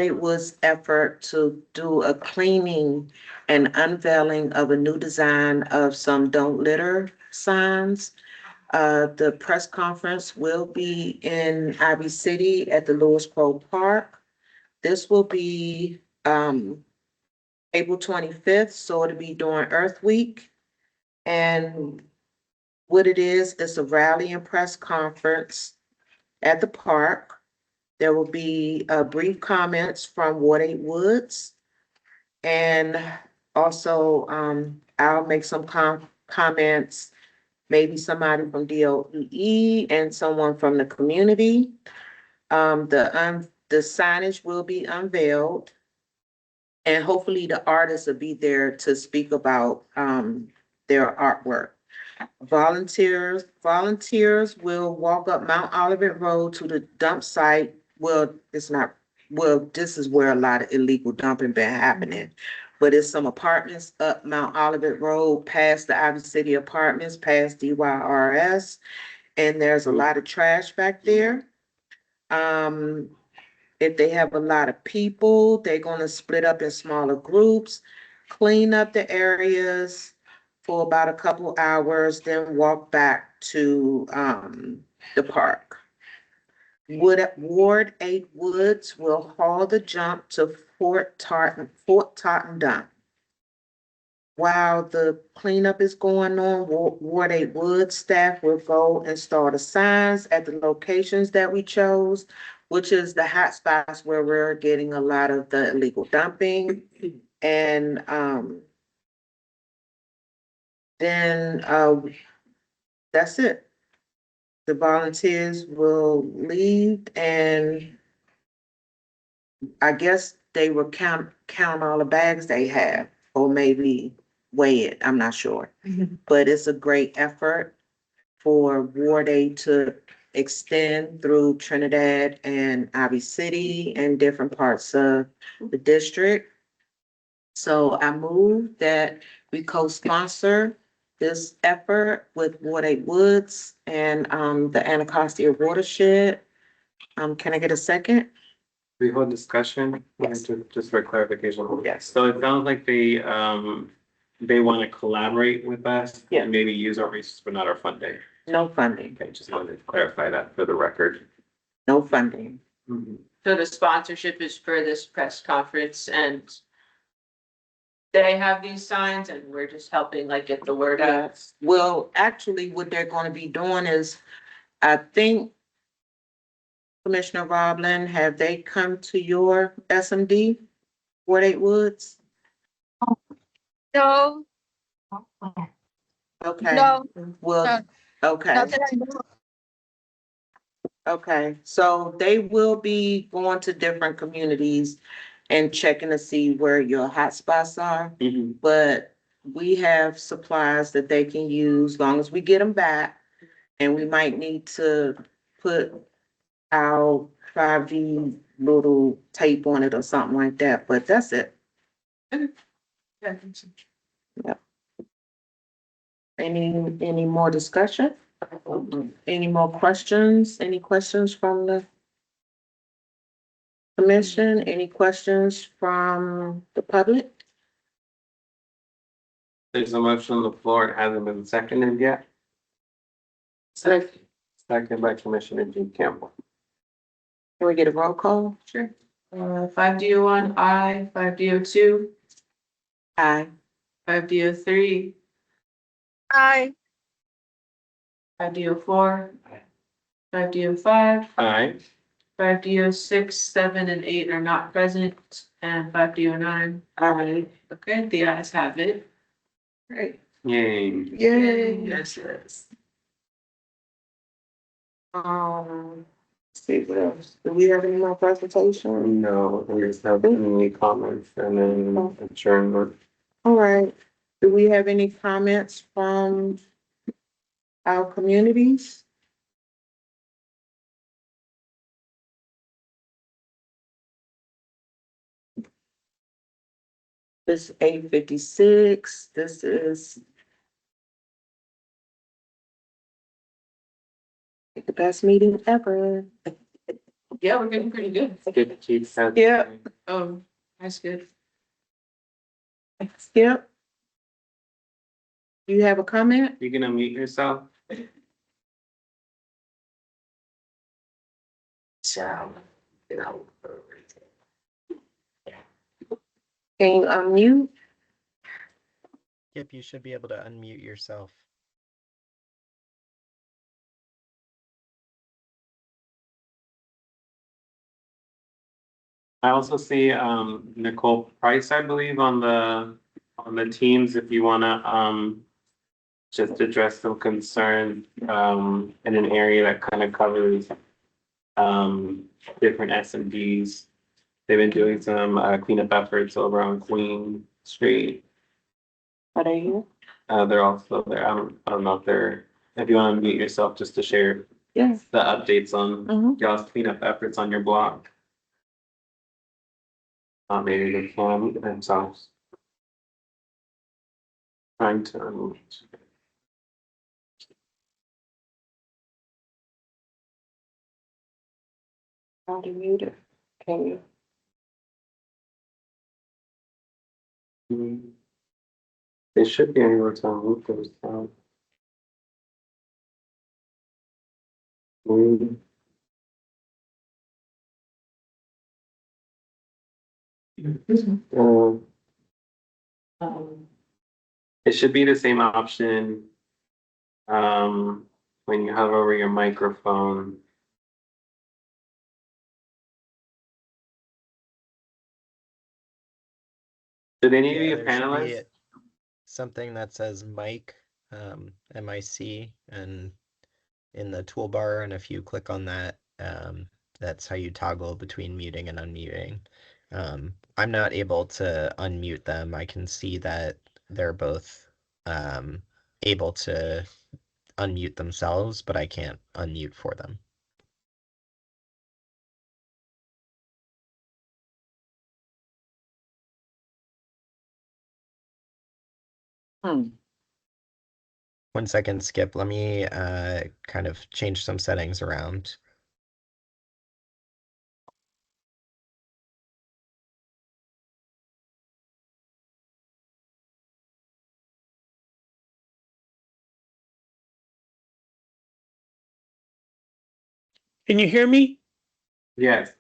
8 Woods effort to do a cleaning and unveiling of a new design of some don't litter signs. The press conference will be in Ivy City at the Lewis Grove Park. This will be, April 25th, so it'll be during Earth Week. And what it is a rally and press conference at the park. There will be brief comments from Ward 8 Woods. And also, I'll make some comments, maybe somebody from DOE and someone from the community. The signage will be unveiled. And hopefully the artists will be there to speak about their artwork. Volunteers will walk up Mount Olivet Road to the dump site. Well, it's not, well, this is where a lot of illegal dumping been happening. But it's some apartments up Mount Olivet Road, past the Ivy City Apartments, past DYRS. And there's a lot of trash back there. If they have a lot of people, they're gonna split up in smaller groups, clean up the areas for about a couple hours, then walk back to the park. Ward 8 Woods will haul the jump to Fort Totten Dump. While the cleanup is going on, Ward 8 Woods staff will go install the signs at the locations that we chose, which is the hot spots where we're getting a lot of the illegal dumping. And then that's it. The volunteers will leave, and I guess they will count all the bags they have, or maybe weigh it, I'm not sure. But it's a great effort for Ward 8 to extend through Trinidad and Ivy City and different parts of the district. So I move that we co-sponsor this effort with Ward 8 Woods and the Anacostia watershed. Can I get a second? We hold discussion, Yes. just for clarification. Yes. So it sounds like they want to collaborate with us. Yeah. And maybe use our resources, but not our funding. No funding, Okay, just wanted to clarify that for the record. no funding. So the sponsorship is for this press conference, and they have these signs and we're just helping like get the word out. Well, actually, what they're gonna be doing is, I think Commissioner Roblin, have they come to your SMD, Ward 8 Woods? no, Okay. No. Well, okay. not that I know. Okay, so they will be going to different communities and checking to see where your hotspots are. But we have supplies that they can use, long as we get them back. And we might need to put our 5D little tape on it or something like that, but that's it. Yep. Any more discussion? Any more questions? Any questions from the commission? Any questions from the public? There's a motion on the floor. It hasn't been seconded yet. Second. Second by Commissioner Jean Campbell. Can we get a roll call? Sure. 5D01, aye. 5D02, Aye. 5D03, Aye. 5D04, 5D05, Aye. 5D06, 7, and 8 are not present, and 5D09. Aye. Okay, the ayes have it. Great. Yay. Yay. Yes, yes. Let's see what else. Do we have any more presentation? No, we just have any comments and then adjournment. All right. Do we have any comments from our communities? This is 8:56. This is the best meeting ever. Yeah, we're getting pretty good. Good to keep that. Yeah. That's good. Skip? Do you have a comment? You gonna mute yourself? So, can you unmute? Yep, you should be able to unmute yourself. I also see Nicole Price, I believe, on the teams, if you wanna just address some concern in an area that kind of covers different SMDs. They've been doing some cleanup efforts over on Queen Street. Are they here? They're also there. I don't know if you want to mute yourself just to share Yes. the updates on Mhm. y'all's cleanup efforts on your block. Maybe they can mute themselves. Trying to unmute. How to mute it? Can you? They should be able to unmute themselves. It should be the same option when you hover over your microphone. Did any of you There should be panelists? something that says mic, MIC, and in the toolbar, and if you click on that, that's how you toggle between muting and unmuting. I'm not able to unmute them. I can see that they're both able to unmute themselves, but I can't unmute for them. Hmm. 1 second, Skip. Let me kind of change some settings around. Can you hear me? Yes.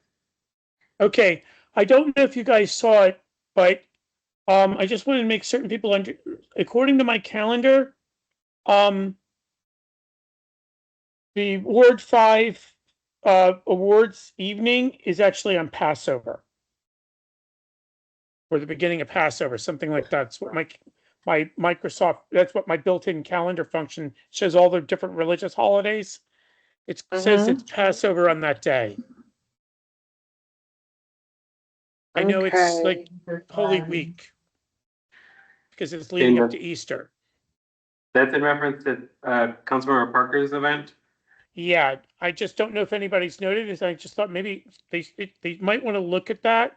Okay, I don't know if you guys saw it, but I just wanted to make certain people according to my calendar, the Ward 5 awards evening is actually on Passover. Or the beginning of Passover, something like that. That's what my Microsoft, that's what my built-in calendar function shows, all the different religious holidays. It says it's Passover on that day. I know it's like Holy Week because it's leading up to Easter. That's in reference to Councilmember Parker's event? Yeah, I just don't know if anybody's noted this. I just thought maybe they might want to look at that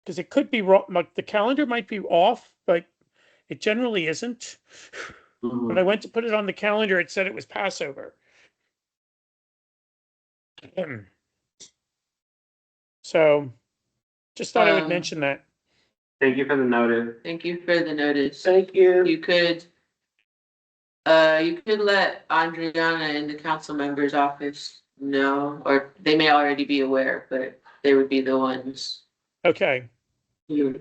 because it could be wrong. Like the calendar might be off, but it generally isn't. When I went to put it on the calendar, it said it was Passover. So just thought I would mention that. Thank you for the notice. Thank you for the notice. Thank you. You could let Adriana in the council member's office know, or they may already be aware, but they would be the ones Okay, who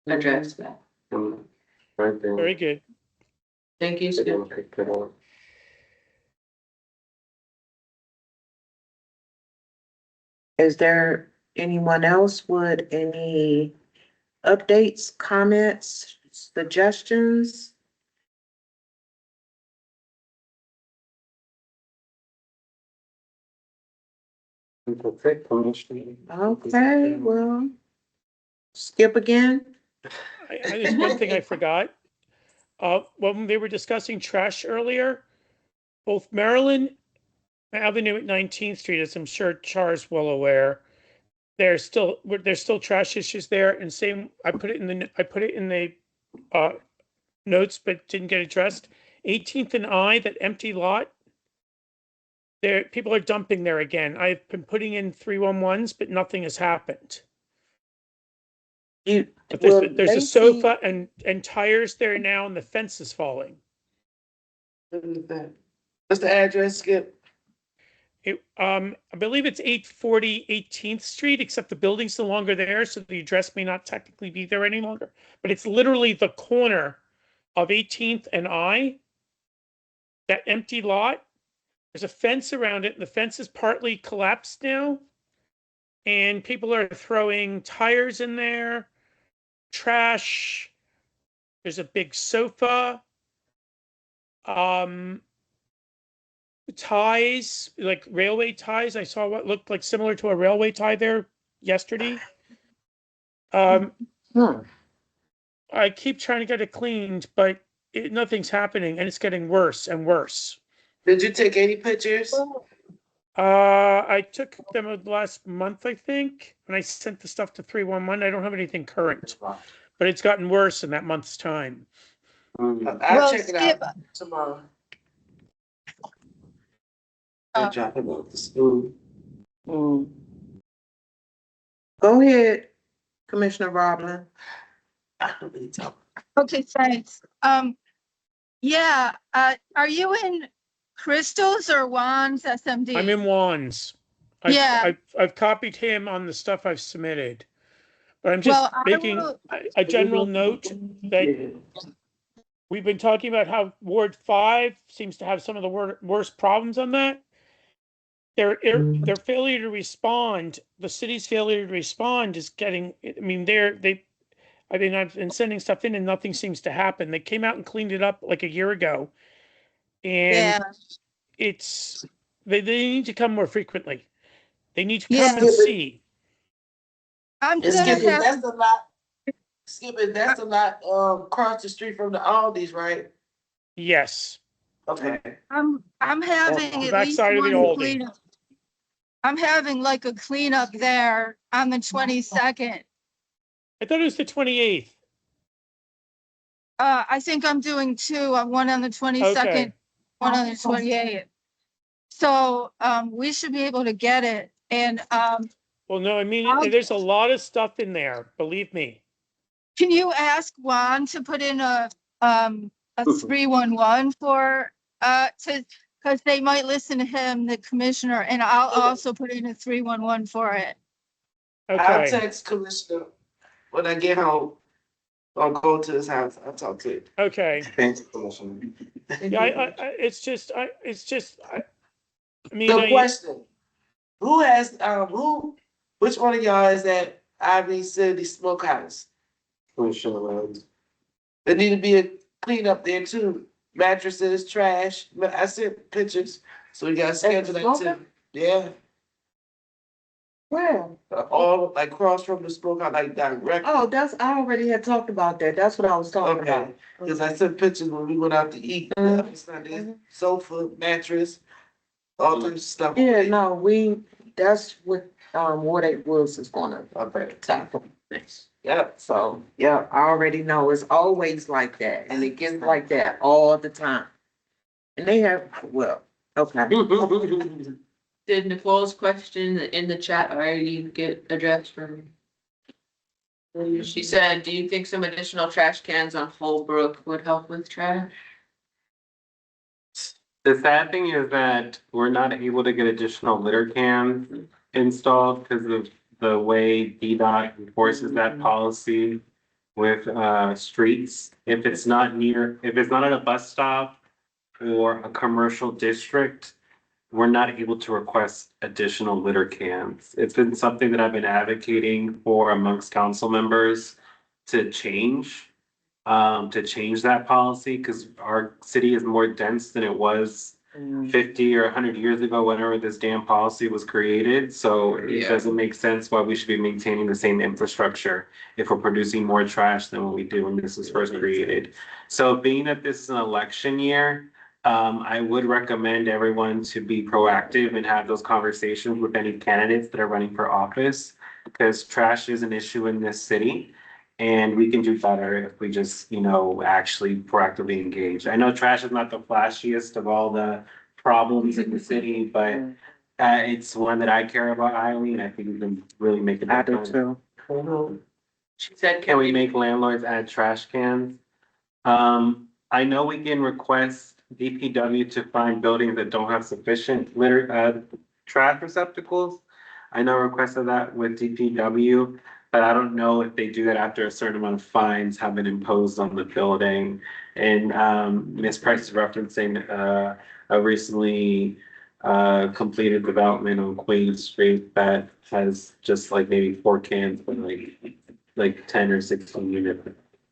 address that. Right there. very good. Thank you, Skip. Is there anyone else with any updates, comments, suggestions? Okay, well, Skip again. There's one thing I forgot. When they were discussing trash earlier, both Maryland Avenue at 19th Street, as I'm sure Char's well aware, there's still trash issues there, and same, I put it in the notes, but didn't get addressed. 18th and that empty lot, there, people are dumping there again. I've been putting in 311s, but nothing has happened. But there's a sofa and tires there now, and the fence is falling. What's the address, Skip? I believe it's 840 18th Street, except the building's no longer there, so the address may not technically be there any longer. But it's literally the corner of 18th and that empty lot. There's a fence around it, and the fence is partly collapsed now. And people are throwing tires in there, trash. There's a big sofa. Ties, like railway ties. I saw what looked like similar to a railway tie there yesterday. I keep trying to get it cleaned, but nothing's happening, and it's getting worse and worse. Did you take any pictures? I took them last month, I think, when I sent the stuff to 311. I don't have anything current, but it's gotten worse in that month's time. I'll check it out tomorrow. Go ahead, Commissioner Roblin. Okay, thanks. Yeah, are you in Crystals or Juan's SMD? I'm in Juan's. I've copied him on the stuff I've submitted, but I'm just making a general note that we've been talking about how Ward 5 seems to have some of the worst problems on that. Their failure to respond, the city's failure to respond is getting, I mean, I've been sending stuff in and nothing seems to happen. They came out and cleaned it up like a year ago. And they need to come more frequently. They need to come and see. I'm Skip it, that's a lot. Skip it, that's a lot across the street from the Aldi's, right? Yes. Okay. I'm having The at back least side of the one Aldi. cleanup. I'm having like a cleanup there on the 22nd. I thought it was the 28th. I think I'm doing two, one on the 22nd, one on the 28th. So we should be able to get it. And well, no, I mean, there's a lot of stuff in there, believe me. Can you ask Juan to put in a 311 for because they might listen to him, the commissioner, and I'll also put in a 311 for it. Okay. I'll text Commissioner when I get home. I'll go to his house. I'll talk to him. Okay. Thanks, Commissioner. Yeah, I mean, The question: Who has which one of y'all is at Ivy City Smokehouse? Commissioner. There need to be a cleanup there too. Mattresses, trash. I sent pictures, so we got to schedule that too. Yeah. Where? All like across from the smokehouse, like direct. Oh, I already had talked about that. That's what I was talking about. Because I sent pictures when we went out to eat. Sofa, mattress, all types of stuff. Yeah, no, that's what Ward 8 Woods is gonna tackle. Nice. Yep, so, yeah, I already know, it's always like that, and it gets like that all the time. And they have, well, okay. Did Nicole's question in the chat already get addressed from? She said, do you think some additional trash cans on Holbrook would help with trash? The sad thing is that we're not able to get additional litter cans installed because of the way DDOT enforces that policy with streets. If it's not at a bus stop or a commercial district, we're not able to request additional litter cans. It's been something that I've been advocating for amongst council members to change that policy, because our city is more dense than it was 50 or 100 years ago, whenever this damn policy was created. So it doesn't make sense why we should be maintaining the same infrastructure if we're producing more trash than what we did when this was first created. So being that this is an election year, I would recommend everyone to be proactive and have those conversations with any candidates that are running for office, because trash is an issue in this city. And we can do better if we just, actually proactively engage. I know trash is not the flashiest of all the problems in the city, but it's one that I care about highly, and I think we can really make it I do happen. too. She said, Can we make landlords add trash cans? I know we can request DPW to find buildings that don't have sufficient trash receptacles. I know I requested that with DPW, but I don't know if they do that after a certain amount of fines have been imposed on the building. And Ms. Price is referencing a recently completed development on Queen Street that has just like maybe 4 cans, but like 10 or 16 units.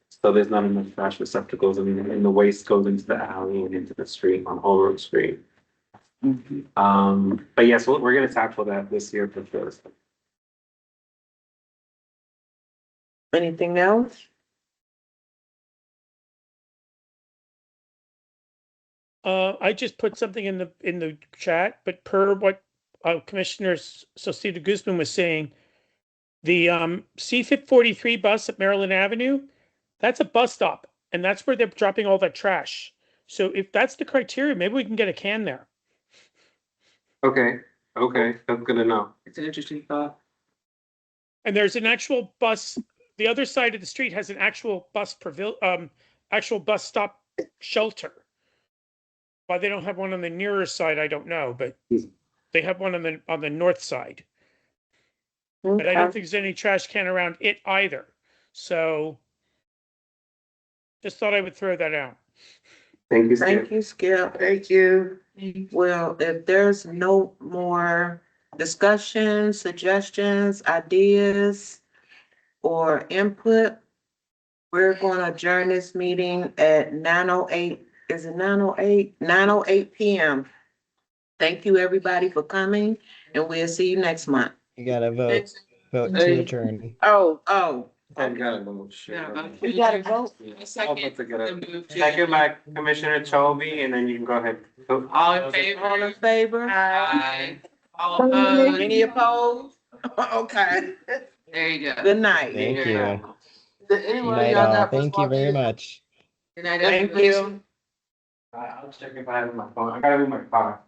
So there's not enough trash receptacles, and the waste goes into the alley and into the street on Holbrook Street. But yes, we're gonna tackle that this year for sure. Anything else? I just put something in the chat, but per what Commissioner Sosito Guzman was saying, the CFIP 43 bus at Maryland Avenue, that's a bus stop, and that's where they're dropping all that trash. So if that's the criteria, maybe we can get a can there. Okay, that's good to know. It's an interesting thought. And there's an actual bus, the other side of the street has an actual bus actual bus stop shelter. Why they don't have one on the nearer side, I don't know, but they have one on the north side. But I don't think there's any trash can around it either. So just thought I would throw that out. Thank you, Skip. Thank you, Skip. Thank you. Well, if there's no more discussions, suggestions, ideas, or input, we're going to adjourn this meeting at 9:08. Is it 9:08? 9:08 p.m. Thank you, everybody, for coming, and we'll see you next month. You gotta vote to adjourn. Oh. I got a little shit. We gotta vote. Second by Commissioner Chovy, and then you can go ahead. All in favor? All in favor? Aye. All opposed? Any opposed? Okay. There you go. Good night. Thank you. Did Good anyone night, y'all all. got Thank you very responses? much. Good night, Thank everybody. you. I'll check if I have my phone. I gotta be my car.